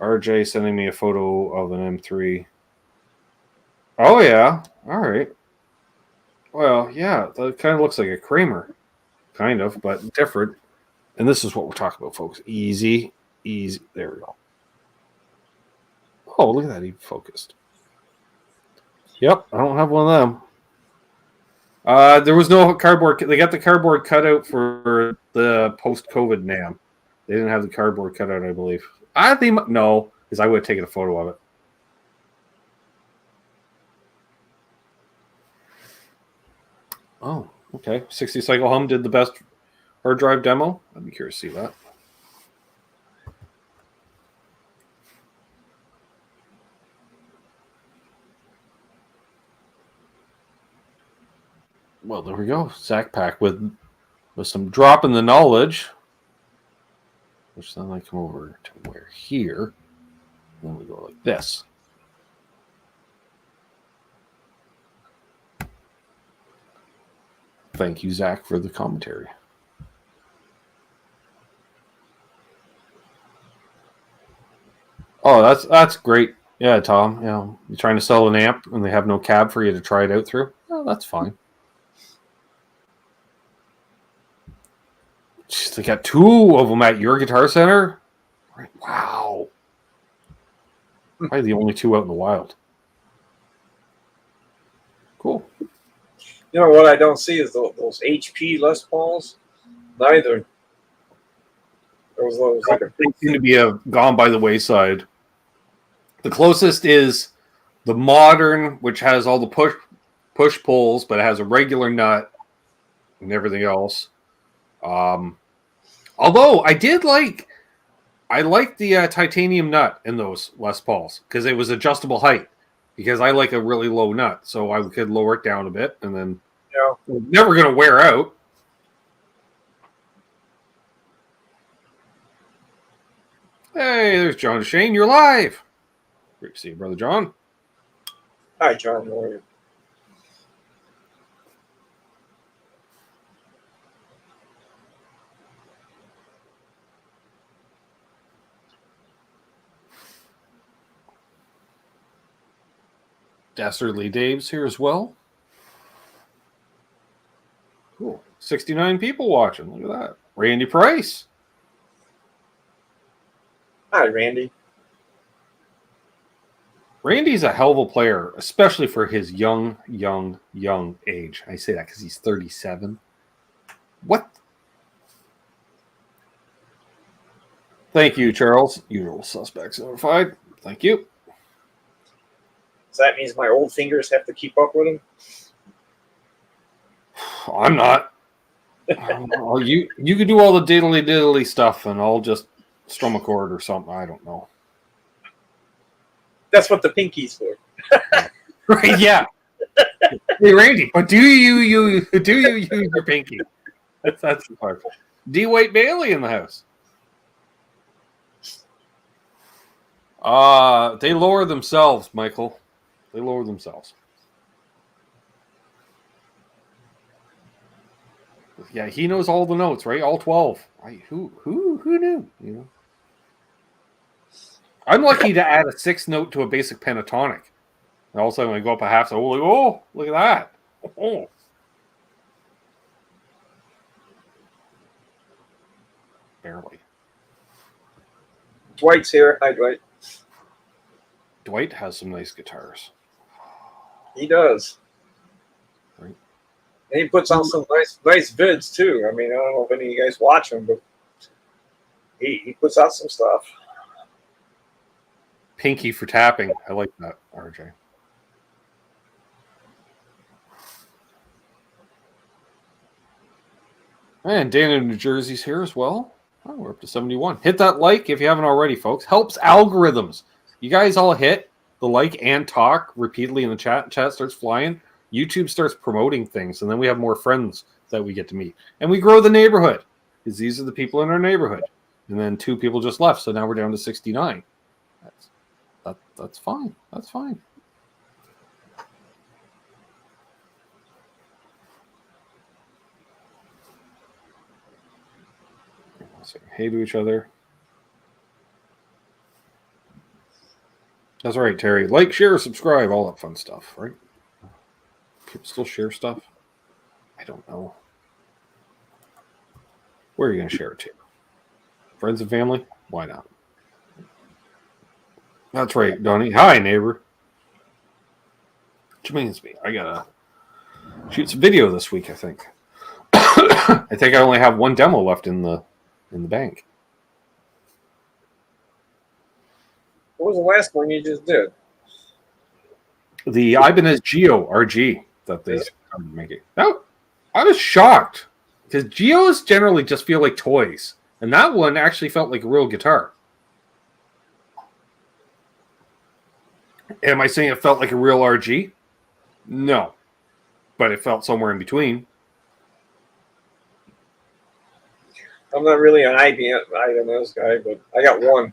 Speaker 1: RJ sending me a photo of an M3. Oh, yeah. All right. Well, yeah, that kind of looks like a Kramer. Kind of, but different. And this is what we're talking about, folks. Easy, easy. There we go. Oh, look at that. He focused. Yep, I don't have one of them. There was no cardboard. They got the cardboard cutout for the post-COVID NAMM. They didn't have the cardboard cutout, I believe. I think no, because I would have taken a photo of it. Oh, okay. 60 Cycle Hum did the best hard drive demo. I'd be curious to see that. Well, there we go. Zach Pack with some drop in the knowledge. Which then I come over to where here. Then we go like this. Thank you, Zach, for the commentary. Oh, that's great. Yeah, Tom. You know, you're trying to sell an amp and they have no cab for you to try it out through. Oh, that's fine. Jeez, they got two of them at your Guitar Center? Right. Wow. Probably the only two out in the wild. Cool.
Speaker 2: You know what I don't see is those HP Les Pauls. Neither. Those like
Speaker 1: They seem to be gone by the wayside. The closest is the modern, which has all the push pulls, but it has a regular nut and everything else. Although I liked the titanium nut in those Les Pauls because it was adjustable height. Because I like a really low nut, so I could lower it down a bit, and then it's never going to wear out. Hey, there's John Shane. You're live. Great to see you, Brother John.
Speaker 2: Hi, John. How are you?
Speaker 1: Dastardly Dave's here as well. Cool. 69 people watching. Look at that. Randy Price.
Speaker 2: Hi, Randy.
Speaker 1: Randy's a hell of a player, especially for his young age. I say that because he's 37. What? Thank you, Charles. Usual suspects notified. Thank you.
Speaker 2: So that means my old fingers have to keep up with him?
Speaker 1: I'm not. You can do all the diddly stuff, and I'll just strum a chord or something. I don't know.
Speaker 2: That's what the pinky's for.
Speaker 1: Right? Yeah. Hey, Randy, but do you use your pinky? That's the part. D. White Bailey in the house. They lower themselves, Michael. They lower themselves. Yeah, he knows all the notes, right? All 12. Who knew? You know. I'm lucky to add a 6th note to a basic pentatonic. And all of a sudden, when I go up a half, so oh, look at that. Oh. Barely.
Speaker 2: Dwight's here. Hi, Dwight.
Speaker 1: Dwight has some nice guitars.
Speaker 2: He does.
Speaker 1: Right.
Speaker 2: And he puts out some nice vids, too. I mean, I don't know if any of you guys watch him, but he puts out some stuff.
Speaker 1: Pinky for tapping. I like that, RJ. And Dan in New Jersey's here as well. Oh, we're up to 71. Hit that like if you haven't already, folks. Helps algorithms. You guys all hit the like and talk repeatedly in the chat. Chat starts flying. YouTube starts promoting things, and then we have more friends that we get to meet. And we grow the neighborhood because these are the people in our neighborhood. And then 2 people just left, so now we're down to 69. That's fine. That's fine. Say hey to each other. That's right, Terry. Like, share, subscribe, all that fun stuff, right? People still share stuff? I don't know. Where are you going to share it to? Friends and family? Why not? That's right, Donnie. Hi, neighbor. Which means me. I got to shoot some video this week, I think. I think I only have one demo left in the bank.
Speaker 2: What was the last one you just did?
Speaker 1: The Ibanez Geo RG that they started making. Now, I was shocked because Geos generally just feel like toys, and that one actually felt like a real guitar. Am I saying it felt like a real RG? No, but it felt somewhere in between.
Speaker 2: I'm not really an Ibanez guy, but I got one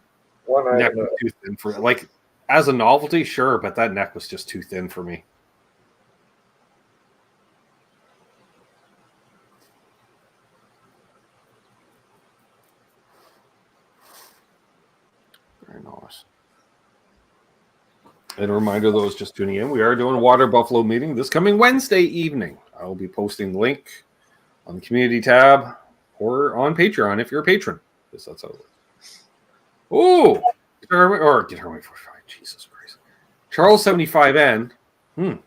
Speaker 1: Neck
Speaker 2: Ibanez.
Speaker 1: was too thin for like as a novelty, sure, but that neck was just too thin for me. Very nice. And a reminder to those just tuning in, we are doing a Water Buffalo meeting this coming Wednesday evening. I will be posting the link on the community tab or on Patreon if you're a patron. Because that's how it works. Oh, Guitarman45. Jesus Christ. Charles 75N. All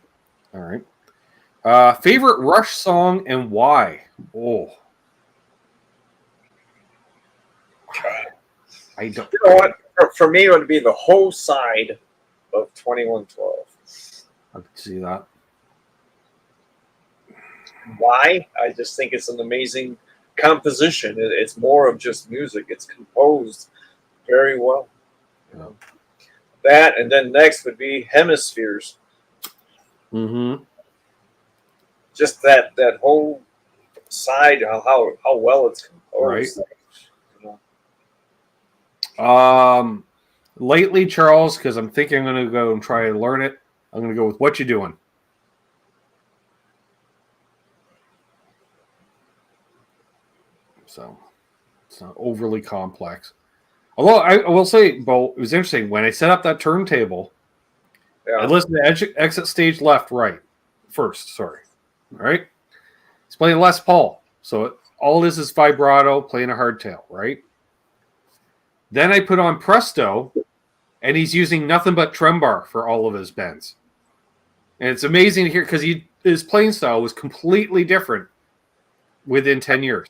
Speaker 1: right. Favorite Rush song and why? Oh. I don't.
Speaker 2: You know what? For me, it would be the whole side of 2112.
Speaker 1: I could see that.
Speaker 2: Why? I just think it's an amazing composition. It's more of just music. It's composed very well. You know. That, and then next would be Hemispheres.
Speaker 1: Mm-hmm.
Speaker 2: Just that whole side, how well it's composed.
Speaker 1: Right. Lately, Charles, because I'm thinking I'm going to go and try and learn it. I'm going to go with What You Doing. So it's not overly complex. Although I will say, Bo, it was interesting when I set up that turntable.
Speaker 2: Yeah.
Speaker 1: I listened to exit stage left, right, first. Sorry, all right. It's playing Les Paul, so all this is vibrato, playing a hardtail, right? Then I put on Presto, and he's using nothing but trem bar for all of his bends. And it's amazing to hear because his playing style was completely different within 10 years.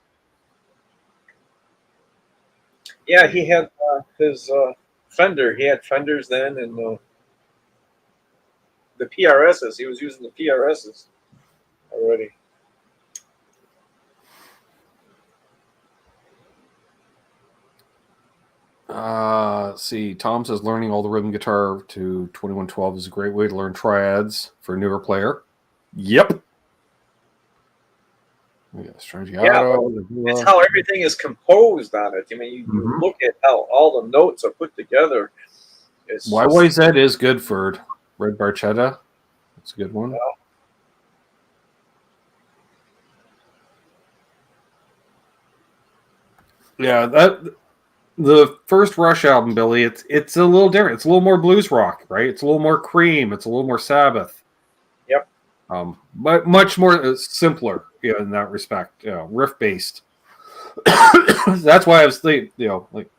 Speaker 2: Yeah, he had his Fender. He had Fenders then, and the PRSs. He was using the PRSs already.
Speaker 1: See, Tom says learning all the rhythm guitar to 2112 is a great way to learn triads for a newer player. Yep.
Speaker 2: It's how everything is composed on it. I mean, you look at how all the notes are put together.
Speaker 1: YYZ is good for Red Barchetta. That's a good one. Yeah, the first Rush album, Billy, it's a little different. It's a little more blues rock, right? It's a little more Cream. It's a little more Sabbath.
Speaker 2: Yep.
Speaker 1: But much more simpler in that respect. Riff based. That's why I was thinking, like.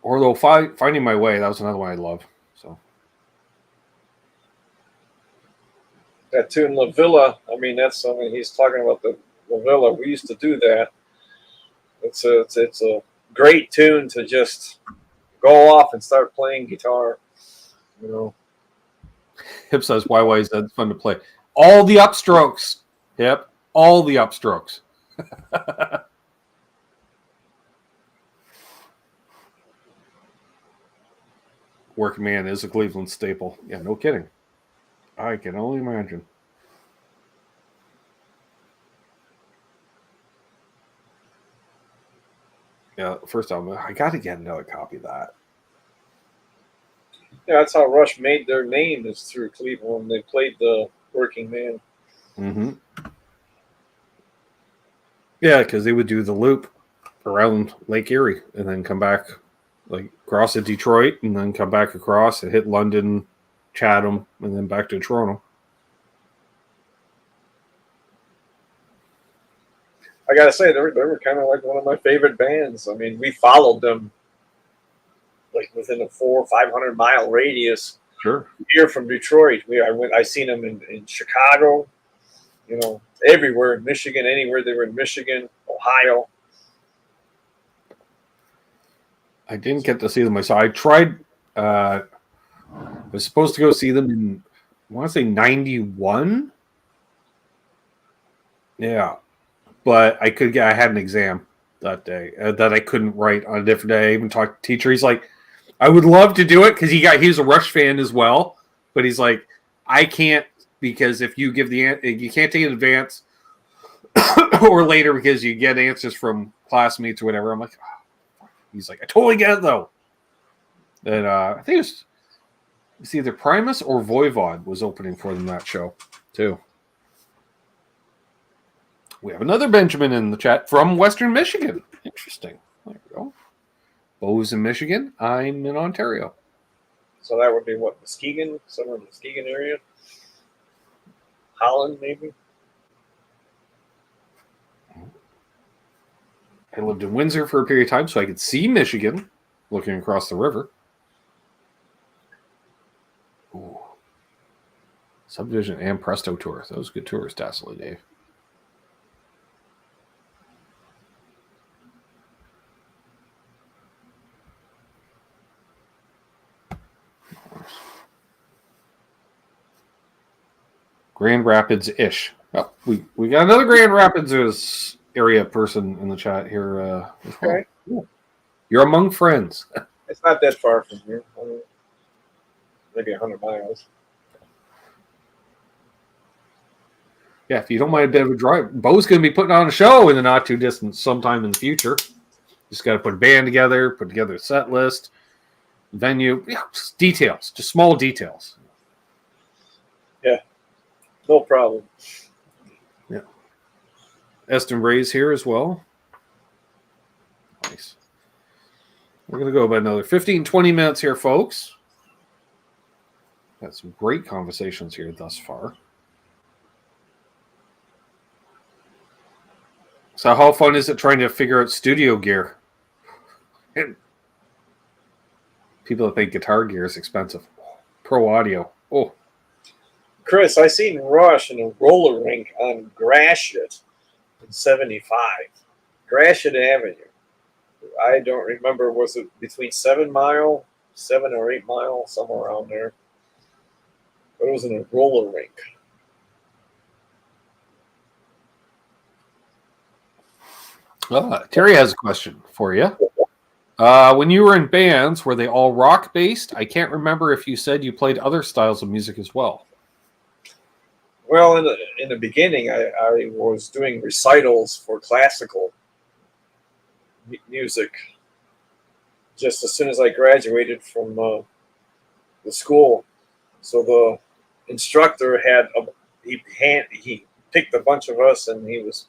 Speaker 1: Although Finding My Way, that was another one I love. So.
Speaker 2: That tune La Villa. I mean, that's something he's talking about the La Villa. We used to do that. It's a great tune to just go off and start playing guitar.
Speaker 1: Hip says, YYZ, that's fun to play. All the upstrokes. Yep, all the upstrokes. Working Man is a Cleveland staple. Yeah, no kidding. I can only imagine. Yeah, first album. I got to get another copy of that.
Speaker 2: Yeah, that's how Rush made their name, is through Cleveland. They played the Working Man.
Speaker 1: Mm-hmm. Yeah, because they would do the loop around Lake Erie and then come back like cross to Detroit and then come back across and hit London, Chatham, and then back to Toronto.
Speaker 2: I gotta say, they were kind of like one of my favorite bands. I mean, we followed them like within a 400 or 500 mile radius.
Speaker 1: Sure.
Speaker 2: Here from Detroit, I seen them in Chicago, you know, everywhere in Michigan, anywhere they were in Michigan, Ohio.
Speaker 1: I didn't get to see them myself. I tried. I was supposed to go see them in, I want to say 91. Yeah, but I had an exam that day that I couldn't write on a different day. I even talked to the teacher. He's like, I would love to do it because he's a Rush fan as well, but he's like, I can't because if you give you can't take it in advance or later because you get answers from classmates or whatever. I'm like, oh. He's like, I totally get it though. And I think it's either Primus or Voivod was opening for them that show too. We have another Benjamin in the chat from Western Michigan. Interesting. There we go. Bo's in Michigan. I'm in Ontario.
Speaker 2: So that would be what, Muskegon? Somewhere in the Muskegon area? Holland, maybe?
Speaker 1: I lived in Windsor for a period of time, so I could see Michigan looking across the river. Ooh. Subdivision and Presto Tour. Those good tours, Dassily Dave. Grand Rapids-ish. Oh, we got another Grand Rapids area person in the chat here.
Speaker 2: Okay.
Speaker 1: Well. You're among friends.
Speaker 2: It's not that far from here. Maybe 100 miles.
Speaker 1: Yeah, if you don't mind a bit of a drive, Bo's going to be putting on a show in the not too distant sometime in the future. Just got to put a band together, put together a set list, venue, just details, just small details.
Speaker 2: Yeah, no problem.
Speaker 1: Yeah. Eston Ray's here as well. Nice. We're going to go about another 15, 20 minutes here, folks. Got some great conversations here thus far. So how fun is it trying to figure out studio gear? And people that think guitar gear is expensive. Pro audio. Oh.
Speaker 2: Chris, I seen Rush in a roller rink on Gratiot in 75. Gratiot Avenue. I don't remember, was it between 7 or 8 Mile, somewhere around there. But it was in a roller rink.
Speaker 1: Terry has a question for you. When you were in bands, were they all rock-based? I can't remember if you said you played other styles of music as well.
Speaker 2: Well, in the beginning, I was doing recitals for classical music. Just as soon as I graduated from the school, so the instructor he picked a bunch of us, and he was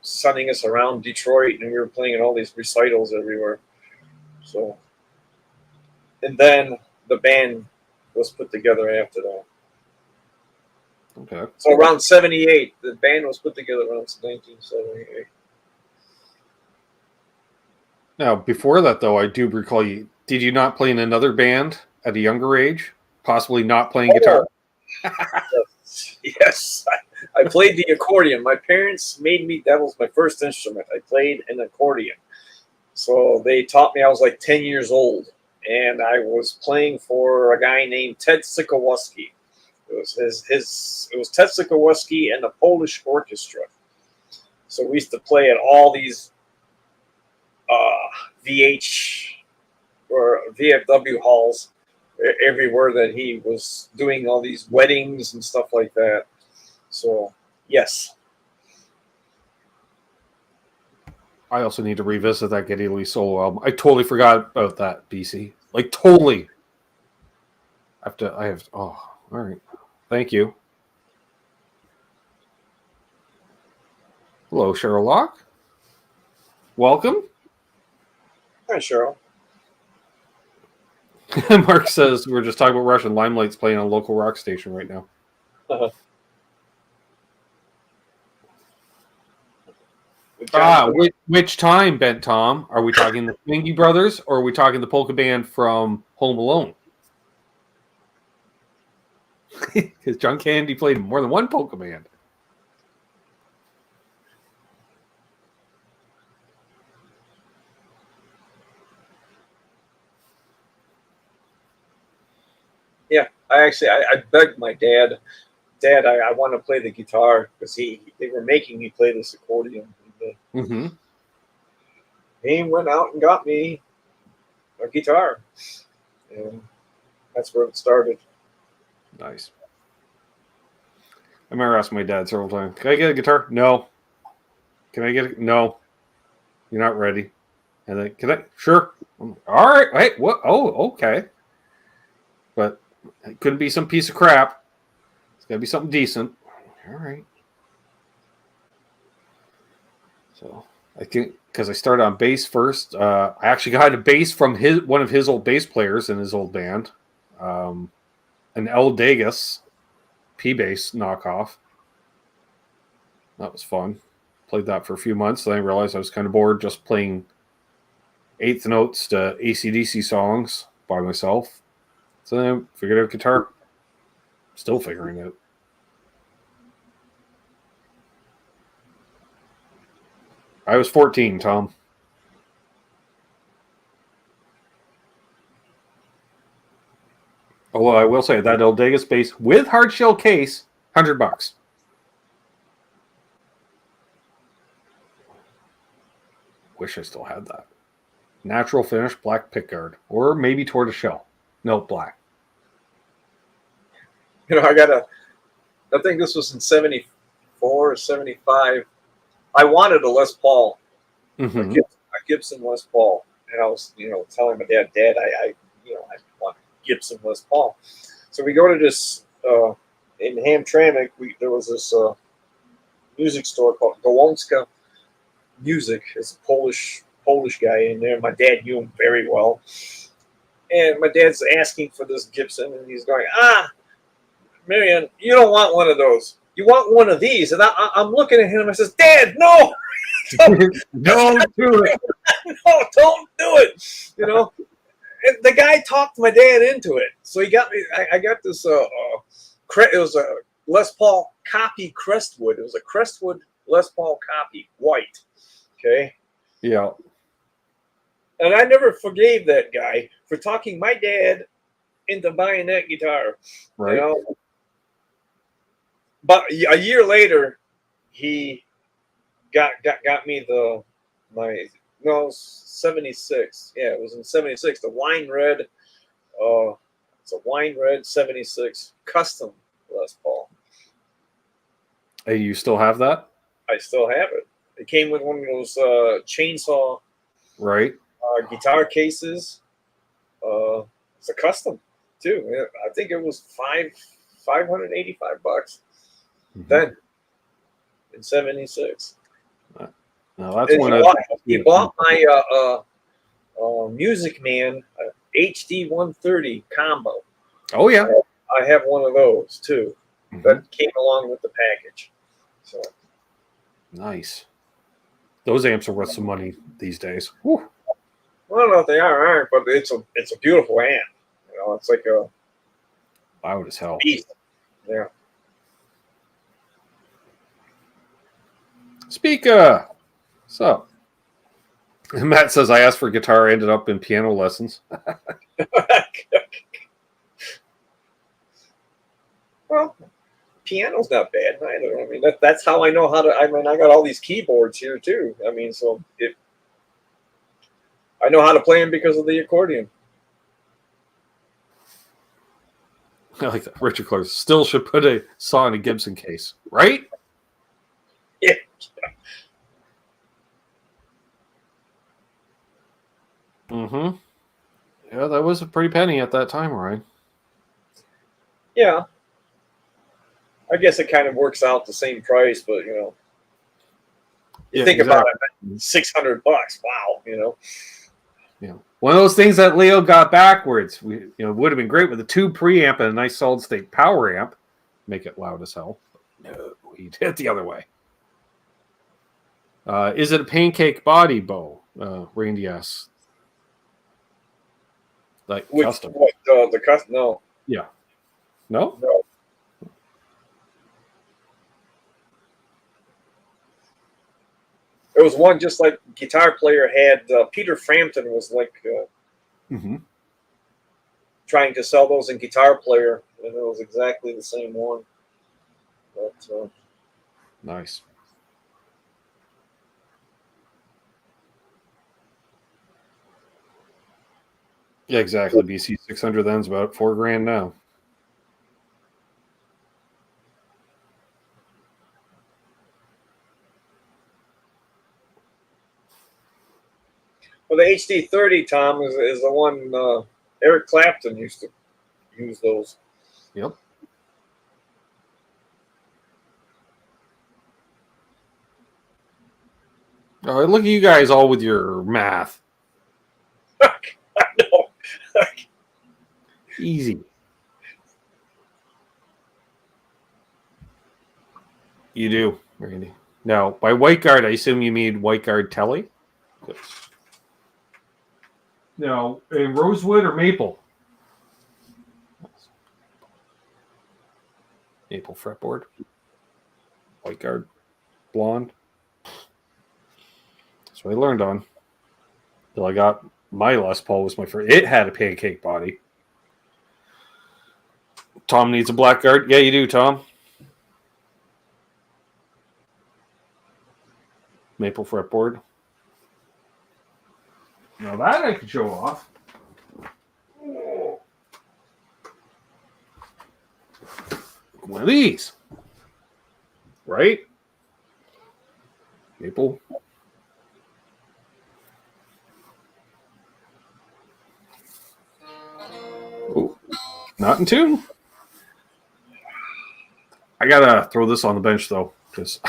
Speaker 2: sending us around Detroit, and we were playing in all these recitals everywhere. So, and then the band was put together after that.
Speaker 1: Okay.
Speaker 2: So around 78, the band was put together around 1978.
Speaker 1: Now, before that, though, I do recall did you not play in another band at a younger age? Possibly not playing guitar?
Speaker 2: Yes. I played the accordion. My parents made me, that was my first instrument. I played an accordion. So they taught me, I was like 10 years old. And I was playing for a guy named Ted Sikowski. It was Ted Sikowski and the Polish Orchestra. So we used to play at all these VH or VFW halls everywhere that he was doing all these weddings and stuff like that. So, yes.
Speaker 1: I also need to revisit that Geddy Lee solo album. I totally forgot about that, BC. Like, totally. All right. Thank you. Hello, Cheryl Locke. Welcome.
Speaker 2: Hi, Cheryl.
Speaker 1: Mark says we're just talking about Russian Limelight's playing on a local rock station right now. Which time, Bent Tom? Are we talking the Twinkie Brothers or are we talking the polka band from Home Alone? Because John Candy played more than one polka band.
Speaker 2: Yeah, I begged my dad. Dad, I want to play the guitar because they were making me play this accordion.
Speaker 1: Mm-hmm.
Speaker 2: He went out and got me a guitar, and that's where it started.
Speaker 1: Nice. I remember asking my dad several times, "Can I get a guitar?" No. Can I get it? No. You're not ready. And then, can I? Sure. All right. Wait. What? Oh, okay. But it couldn't be some piece of crap. It's got to be something decent. All right. So I think because I started on bass first, I actually got a bass from one of his old bass players in his old band, an El Degas P bass knockoff. That was fun. Played that for a few months. Then I realized I was kind of bored just playing eighth notes to AC/DC songs by myself. So then I figured out guitar. Still figuring it out. I was 14, Tom. Although I will say that El Degas bass with hard shell case, $100. Wish I still had that. Natural finish, black pickguard, or maybe tortoiseshell. No, black.
Speaker 2: You know, I think this was in 74 or 75. I wanted a Les Paul,
Speaker 1: Mm-hmm.
Speaker 2: a Gibson Les Paul. And I was, telling my dad, I want a Gibson Les Paul. So we go to this, in Hamtramck, there was this music store called Gołązka Music. It's a Polish guy in there. My dad knew him very well. And my dad's asking for this Gibson, and he's going, Marion, you don't want one of those. You want one of these. And I'm looking at him, and I says, Dad, no!
Speaker 1: Don't do it.
Speaker 2: No, don't do it. And the guy talked my dad into it. So he got me, I got this, it was a Les Paul copy Crestwood. It was a Crestwood Les Paul copy, white. Okay?
Speaker 1: Yeah.
Speaker 2: And I never forgave that guy for talking my dad into buying that guitar.
Speaker 1: Right.
Speaker 2: But a year later, he got me 76. Yeah, it was in 76. The wine red, it's a wine red 76 custom Les Paul.
Speaker 1: Hey, you still have that?
Speaker 2: I still have it. It came with one of those chainsaw
Speaker 1: right
Speaker 2: guitar cases. It's a custom too. I think it was $585 then in 76.
Speaker 1: No, that's one
Speaker 2: he bought my Music Man HD 130 combo.
Speaker 1: Oh yeah,
Speaker 2: I have one of those too. That came along with the package. So
Speaker 1: nice. Those amps are worth some money these days. Whew.
Speaker 2: I don't know if they are or aren't, but it's a beautiful amp. It's like a
Speaker 1: loud as hell.
Speaker 2: Beast. Yeah.
Speaker 1: Speaker. So Matt says I asked for guitar, ended up in piano lessons.
Speaker 2: Well, piano's not bad either. I mean, that's how I know how to. I mean, I got all these keyboards here too. I mean, so I know how to play them because of the accordion.
Speaker 1: I like that. Richard Clark still should put a saw in a Gibson case, right?
Speaker 2: Yeah.
Speaker 1: Yeah, that was a pretty penny at that time, Ryan.
Speaker 2: Yeah. I guess it kind of works out the same price, but you think about it, $600. Wow,
Speaker 1: one of those things that Leo got backwards. Would have been great with a tube preamp and a nice solid state power amp. Make it loud as hell. No, he did it the other way. Is it a pancake body, Bo? Randy asks. Like custom.
Speaker 2: What, the custom? No.
Speaker 1: Yeah. No?
Speaker 2: No. It was one just like Guitar Player had. Peter Frampton was like trying to sell those in Guitar Player, and it was exactly the same one. But,
Speaker 1: nice. Yeah, exactly. BC 600 then's about $4,000 now.
Speaker 2: Well, the HD30, Tom, is the one Eric Clapton used to use those.
Speaker 1: Yep. Oh, look at you guys all with your math.
Speaker 2: I know.
Speaker 1: Easy. You do, Randy. Now, by white guard, I assume you mean white guard telly? Good. Now, in rosewood or maple? Maple fretboard. White guard. Blonde. That's what I learned on. Till I got my Les Paul was my first. It had a pancake body. Tom needs a black guard. Yeah, you do, Tom. Maple fretboard. Now that I could show off. One of these. Right? Maple. Oh, not in tune. I gotta throw this on the bench though, because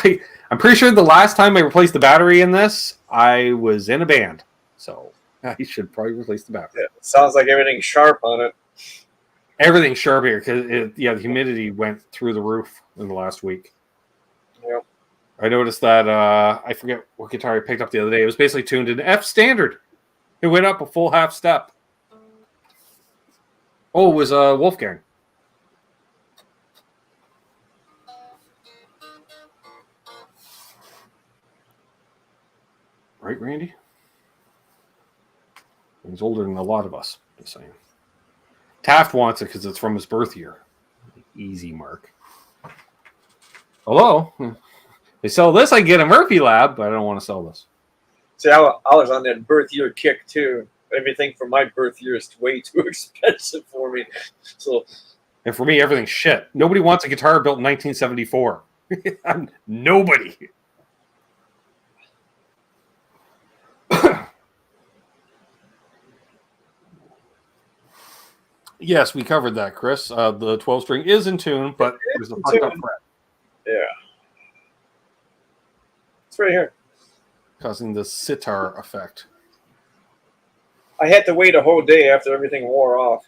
Speaker 1: I'm pretty sure the last time I replaced the battery in this, I was in a band. So I should probably replace the battery.
Speaker 2: Yeah, it sounds like everything's sharp on it.
Speaker 1: Everything's sharp here because the humidity went through the roof in the last week.
Speaker 2: Yep.
Speaker 1: I noticed that I forget what guitar I picked up the other day. It was basically tuned in F standard. It went up a full half step. Oh, it was Wolfgang. Right, Randy? He's older than a lot of us, just saying. Taft wants it because it's from his birth year. Easy, Mark. Hello? They sell this, I get a Murphy Lab, but I don't want to sell this.
Speaker 2: See, I was on that birth year kick, too. Everything from my birth year is way too expensive for me. So,
Speaker 1: and for me, everything's shit. Nobody wants a guitar built in 1974. Nobody. Yes, we covered that, Chris. The 12-string is in tune, but there's a fucked up fret.
Speaker 2: Yeah. It's right here.
Speaker 1: Causing the sitar effect.
Speaker 2: I had to wait a whole day after everything wore off.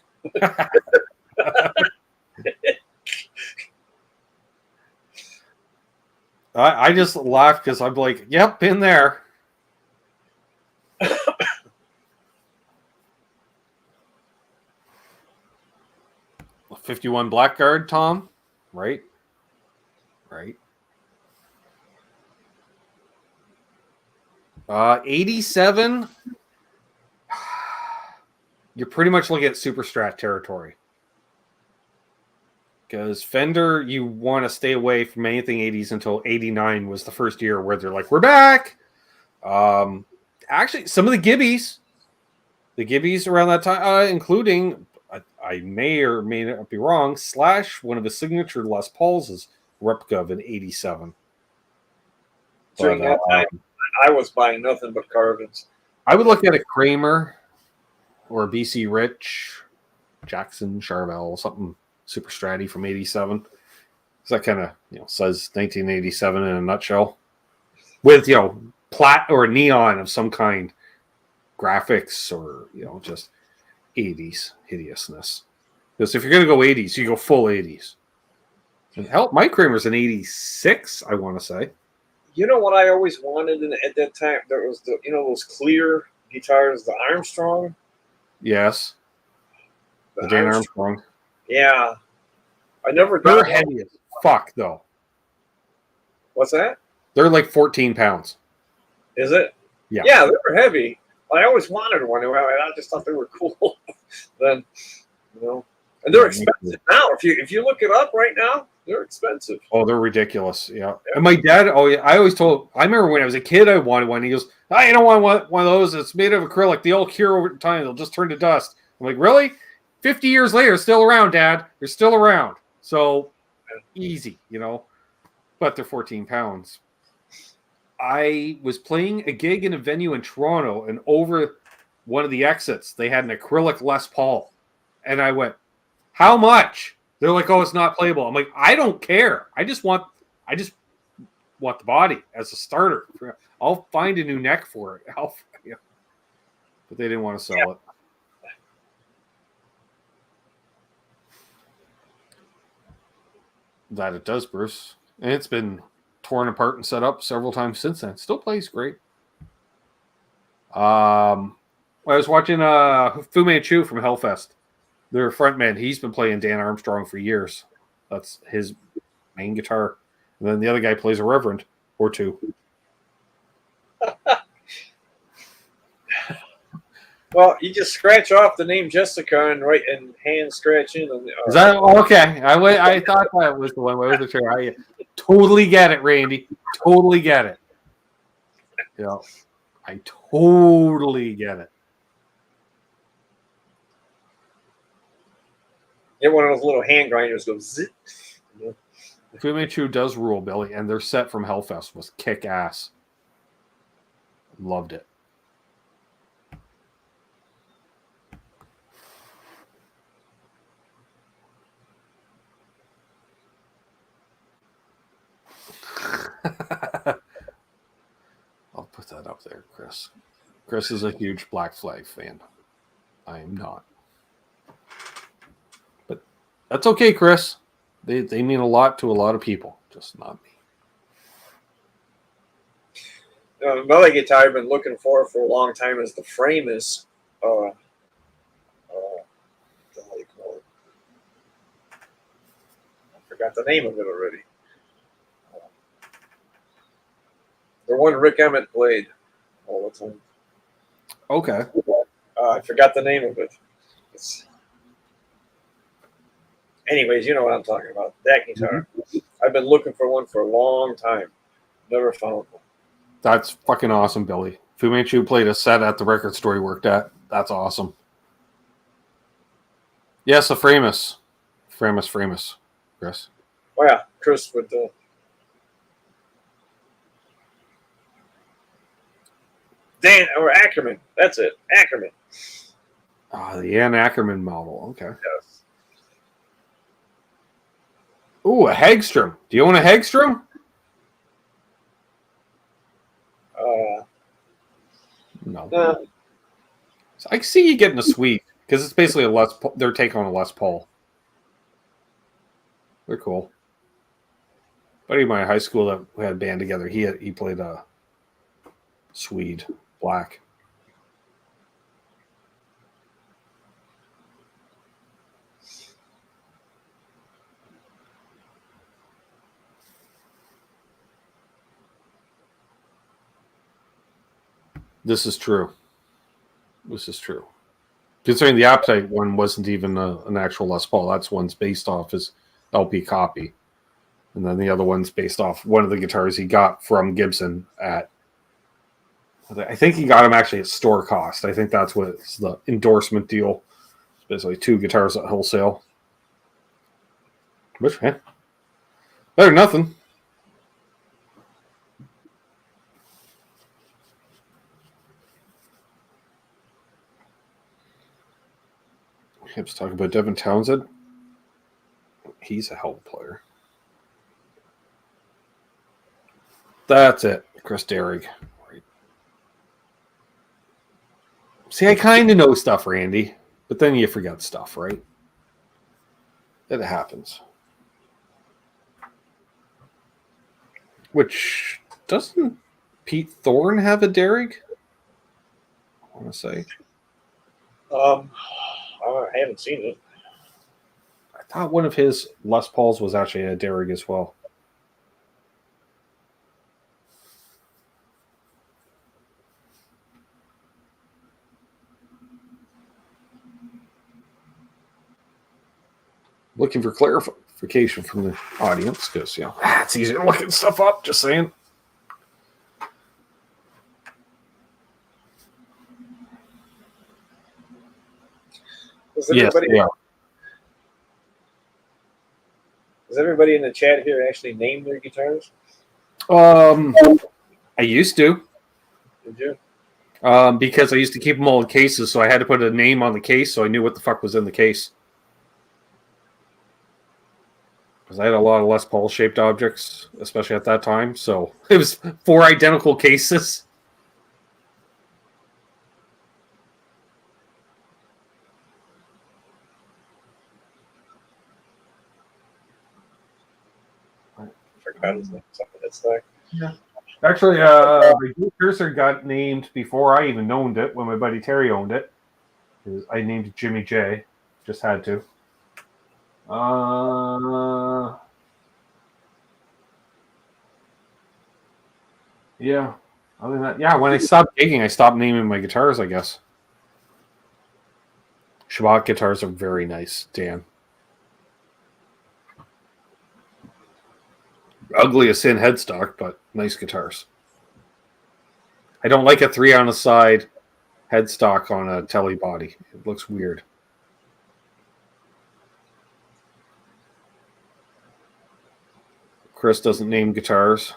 Speaker 1: I just laughed because I'm like, yep, been there. 51 Blackguard, Tom. Right? Right. 87. You're pretty much looking at super strat territory. Because Fender, you want to stay away from anything 80s until 89 was the first year where they're like, we're back. Actually, some of the Gibbies around that time, including, I may or may not be wrong, Slash, one of his signature Les Pauls is replica of an 87.
Speaker 2: During that time, I was buying nothing but carbons.
Speaker 1: I would look at a Kramer or BC Rich, Jackson, Charvel, something super stratty from 87. Because that kind of says 1987 in a nutshell. With plat or neon of some kind. graphics or, just 80s hideousness. Because if you're going to go 80s, you go full 80s. And hell, Mike Kramer's an 86, I want to say.
Speaker 2: You know what I always wanted at that time? There was those clear guitars, the Armstrong.
Speaker 1: Yes. The Dan Armstrong.
Speaker 2: Yeah. I never
Speaker 1: They're
Speaker 2: got
Speaker 1: heavy as fuck, though.
Speaker 2: What's that?
Speaker 1: They're like 14 pounds.
Speaker 2: Is it?
Speaker 1: Yeah.
Speaker 2: Yeah, they were heavy. I always wanted one. I just thought they were cool. Then, and they're expensive now. If you look it up right now, they're expensive.
Speaker 1: Oh, they're ridiculous. Yeah. And my dad, I remember when I was a kid, I wanted one. He goes, you don't want one of those. It's made of acrylic. They'll cure over time. They'll just turn to dust. I'm like, really? 50 years later, still around, Dad. They're still around. So easy, but they're 14 pounds. I was playing a gig in a venue in Toronto, and over one of the exits, they had an acrylic Les Paul. And I went, how much? They're like, oh, it's not playable. I'm like, I don't care. I just want the body as a starter. I'll find a new neck for it. But they didn't want to sell it. That it does, Bruce. And it's been torn apart and set up several times since then. Still plays great. I was watching Fu Manchu from Hellfest. Their frontman, he's been playing Dan Armstrong for years. That's his main guitar. And then the other guy plays a Reverend or two.
Speaker 2: Well, you just scratch off the name Jessica and hand scratch in.
Speaker 1: Is that okay? I thought that was the one. I wasn't sure. I totally get it, Randy. Totally get it. Yeah, I totally get it.
Speaker 2: Get one of those little hand grinders go zip.
Speaker 1: Fu Manchu does rule, Billy, and their set from Hellfest was kick ass. Loved it. I'll put that up there, Chris. Chris is a huge Black Flag fan. I am not. But that's okay, Chris. They mean a lot to a lot of people, just not me.
Speaker 2: Another guitar I've been looking for a long time is the Framus. What do you call it? I forgot the name of it already. The one Rick Emmett played all the time.
Speaker 1: Okay.
Speaker 2: I forgot the name of it. Anyways, you know what I'm talking about. That guitar. Mm-hmm. I've been looking for one for a long time. Never found one.
Speaker 1: That's fucking awesome, Billy. Fu Manchu played a set at the record store he worked at. That's awesome. Yes, a Framus. Framus. Chris.
Speaker 2: Oh, yeah. Chris would... Dan or Ackerman. That's it. Ackerman.
Speaker 1: The Ann Ackerman model. Okay.
Speaker 2: Yes.
Speaker 1: Ooh, a Hagstrom. Do you own a Hagstrom? No. So I see you getting a Sweet because it's basically a Les Paul. They're taking on a Les Paul. They're cool. Buddy of mine in high school that we had a band together. He played a Swede black. This is true. Considering the Appetite one wasn't even an actual Les Paul. That's one's based off his LP copy. And then the other one's based off one of the guitars he got from Gibson at, I think he got them actually at store cost. I think that's what it's the endorsement deal. It's basically 2 guitars at wholesale. Which, better than nothing. Let's talk about Devin Townsend. He's a hell of a player. That's it. Chris Derrig. Right. See, I kind of know stuff, Randy, but then you forget stuff, right? It happens. Which, doesn't Pete Thorne have a Derrig? I want to say.
Speaker 2: I haven't seen it.
Speaker 1: I thought one of his Les Pauls was actually a Derrig as well. Looking for clarification from the audience because, it's easier looking stuff up, just saying.
Speaker 2: Does everybody in the chat here actually name their guitars?
Speaker 1: I used to.
Speaker 2: Did you?
Speaker 1: Because I used to keep them all in cases, so I had to put a name on the case so I knew what the fuck was in the case. Because I had a lot of Les Paul shaped objects, especially at that time, so it was 4 identical cases. Yeah. Actually, the cursor got named before I even owned it, when my buddy Terry owned it. I named it Jimmy J. Just had to. Yeah. Other than that, when I stopped gigging, I stopped naming my guitars, I guess. Shabbat guitars are very nice, Dan. Ugly as sin headstock, but nice guitars. I don't like a 3 on the side headstock on a telly body. It looks weird. Chris doesn't name guitars.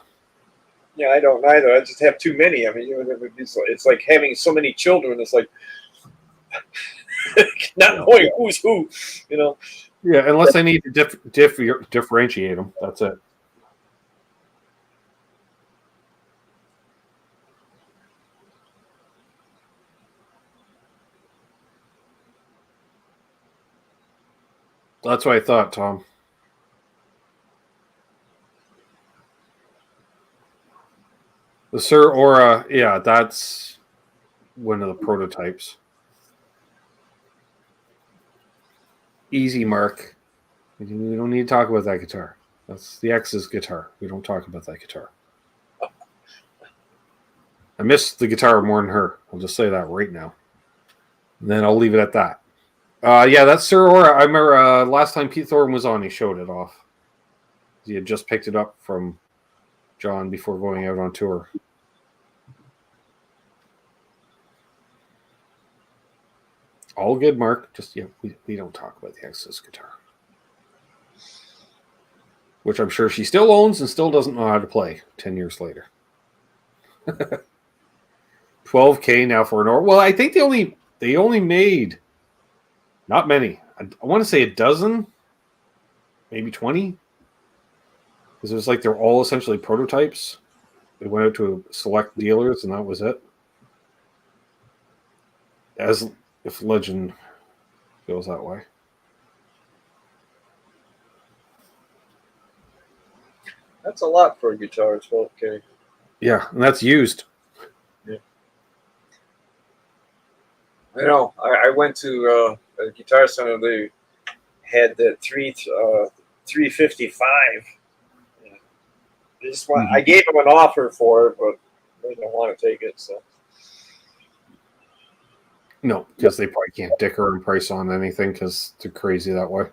Speaker 2: Yeah, I don't either. I just have too many. I mean, it's like having so many children. It's like not knowing who's who,
Speaker 1: Yeah, unless I need to differentiate them. That's it. That's what I thought, Tom. The Sir Aura, that's one of the prototypes. Easy, Mark. We don't need to talk about that guitar. That's the X's guitar. We don't talk about that guitar. I miss the guitar more than her. I'll just say that right now. And then I'll leave it at that. That's Sir Aura. I remember last time Pete Thorne was on, he showed it off. He had just picked it up from John before going out on tour. All good, Mark. Just, we don't talk about the Exodus guitar. Which I'm sure she still owns and still doesn't know how to play 10 years later. $12K now for an Aura. Well, I think they only made not many. I want to say a dozen, maybe 20. Because it was like they're all essentially prototypes. They went out to select dealers and that was it. As if Legend goes that way.
Speaker 2: That's a lot for a guitar, $12K.
Speaker 1: Yeah, and that's used.
Speaker 2: Yeah. I know. I went to a guitar center. They had the 355. I gave them an offer for it, but they don't want to take it. So
Speaker 1: no, because they probably can't dicker and price on anything because they're crazy that way.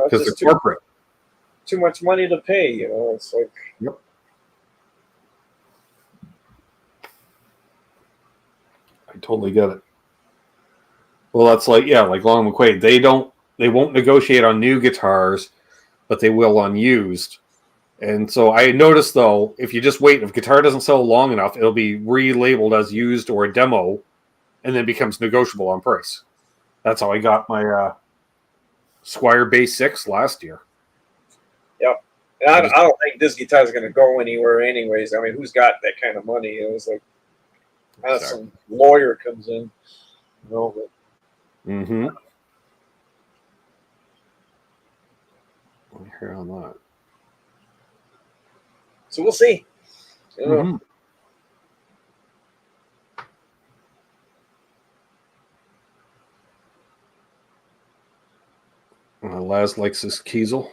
Speaker 2: Because
Speaker 1: they're corporate.
Speaker 2: Too much money to pay. It's like.
Speaker 1: Yep. I totally get it. Well, that's like Long McQuaid. They won't negotiate on new guitars, but they will on used. And so I noticed, though, if you just wait, if guitar doesn't sell long enough, it'll be relabeled as used or a demo, and then becomes negotiable on price. That's how I got my Squire Bass 6 last year.
Speaker 2: Yep. And I don't think this guitar is going to go anywhere anyways. I mean, who's got that kind of money? It was like some lawyer comes in. No,
Speaker 1: Mm-hmm. Let me hear on that.
Speaker 2: so we'll see. You know,
Speaker 1: Mm-hmm. Laz likes his Kiesel.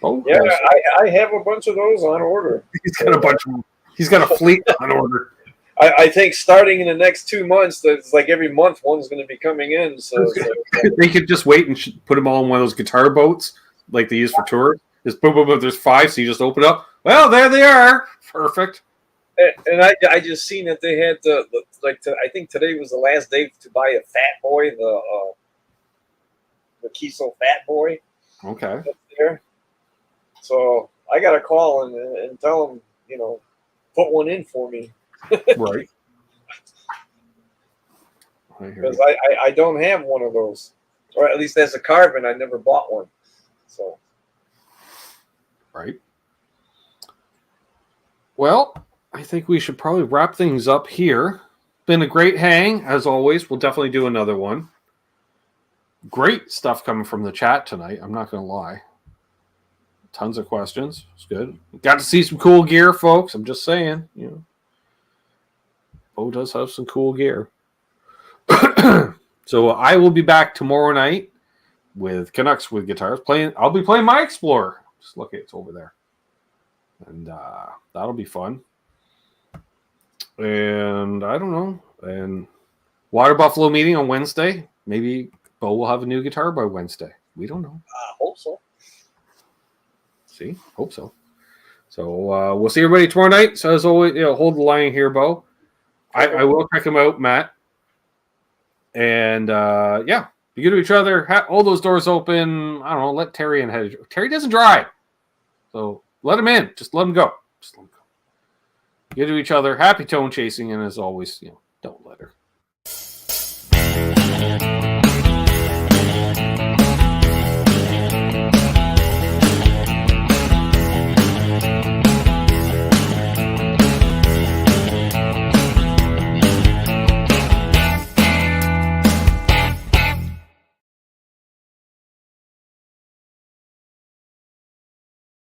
Speaker 1: Oh,
Speaker 2: yeah,
Speaker 1: yes.
Speaker 2: I have a bunch of those on order.
Speaker 1: He's got a bunch of. He's got a fleet on order.
Speaker 2: I think starting in the next 2 months, it's like every month one's going to be coming in. So
Speaker 1: They could just wait and put them all in one of those guitar boats like they use for tours. Just boom, boom, boom. There's 5, so you just open up. Well, there they are. Perfect.
Speaker 2: and I just seen that they had I think today was the last day to buy a Fat Boy, the Kiesel Fat Boy.
Speaker 1: Okay.
Speaker 2: There. So I got to call and tell them, you know, put one in for me.
Speaker 1: Right.
Speaker 2: Because I don't have one of those, or at least as a carbon, I never bought one. So.
Speaker 1: Right. Well, I think we should probably wrap things up here. Been a great hang, as always. We'll definitely do another one. Great stuff coming from the chat tonight. I'm not going to lie. Tons of questions. It's good. Got to see some cool gear, folks. I'm just saying. You know, Bo does have some cool gear. So I will be back tomorrow night with Canucks with Guitars. I'll be playing my Explorer. Just look, it's over there. And that'll be fun. And I don't know. And Water Buffalo meeting on Wednesday. Maybe Bo will have a new guitar by Wednesday. We don't know.
Speaker 2: I hope so.
Speaker 1: See? Hope so. So we'll see everybody tomorrow night. So as always, you know, hold the line here, Bo. I will check them out, Matt. And yeah, be good to each other. Hold those doors open. I don't know. Let Terry in. Terry doesn't drive. So let him in. Just let him go. Just let him go. Good to each other. Happy tone chasing. And as always, you know, don't let her.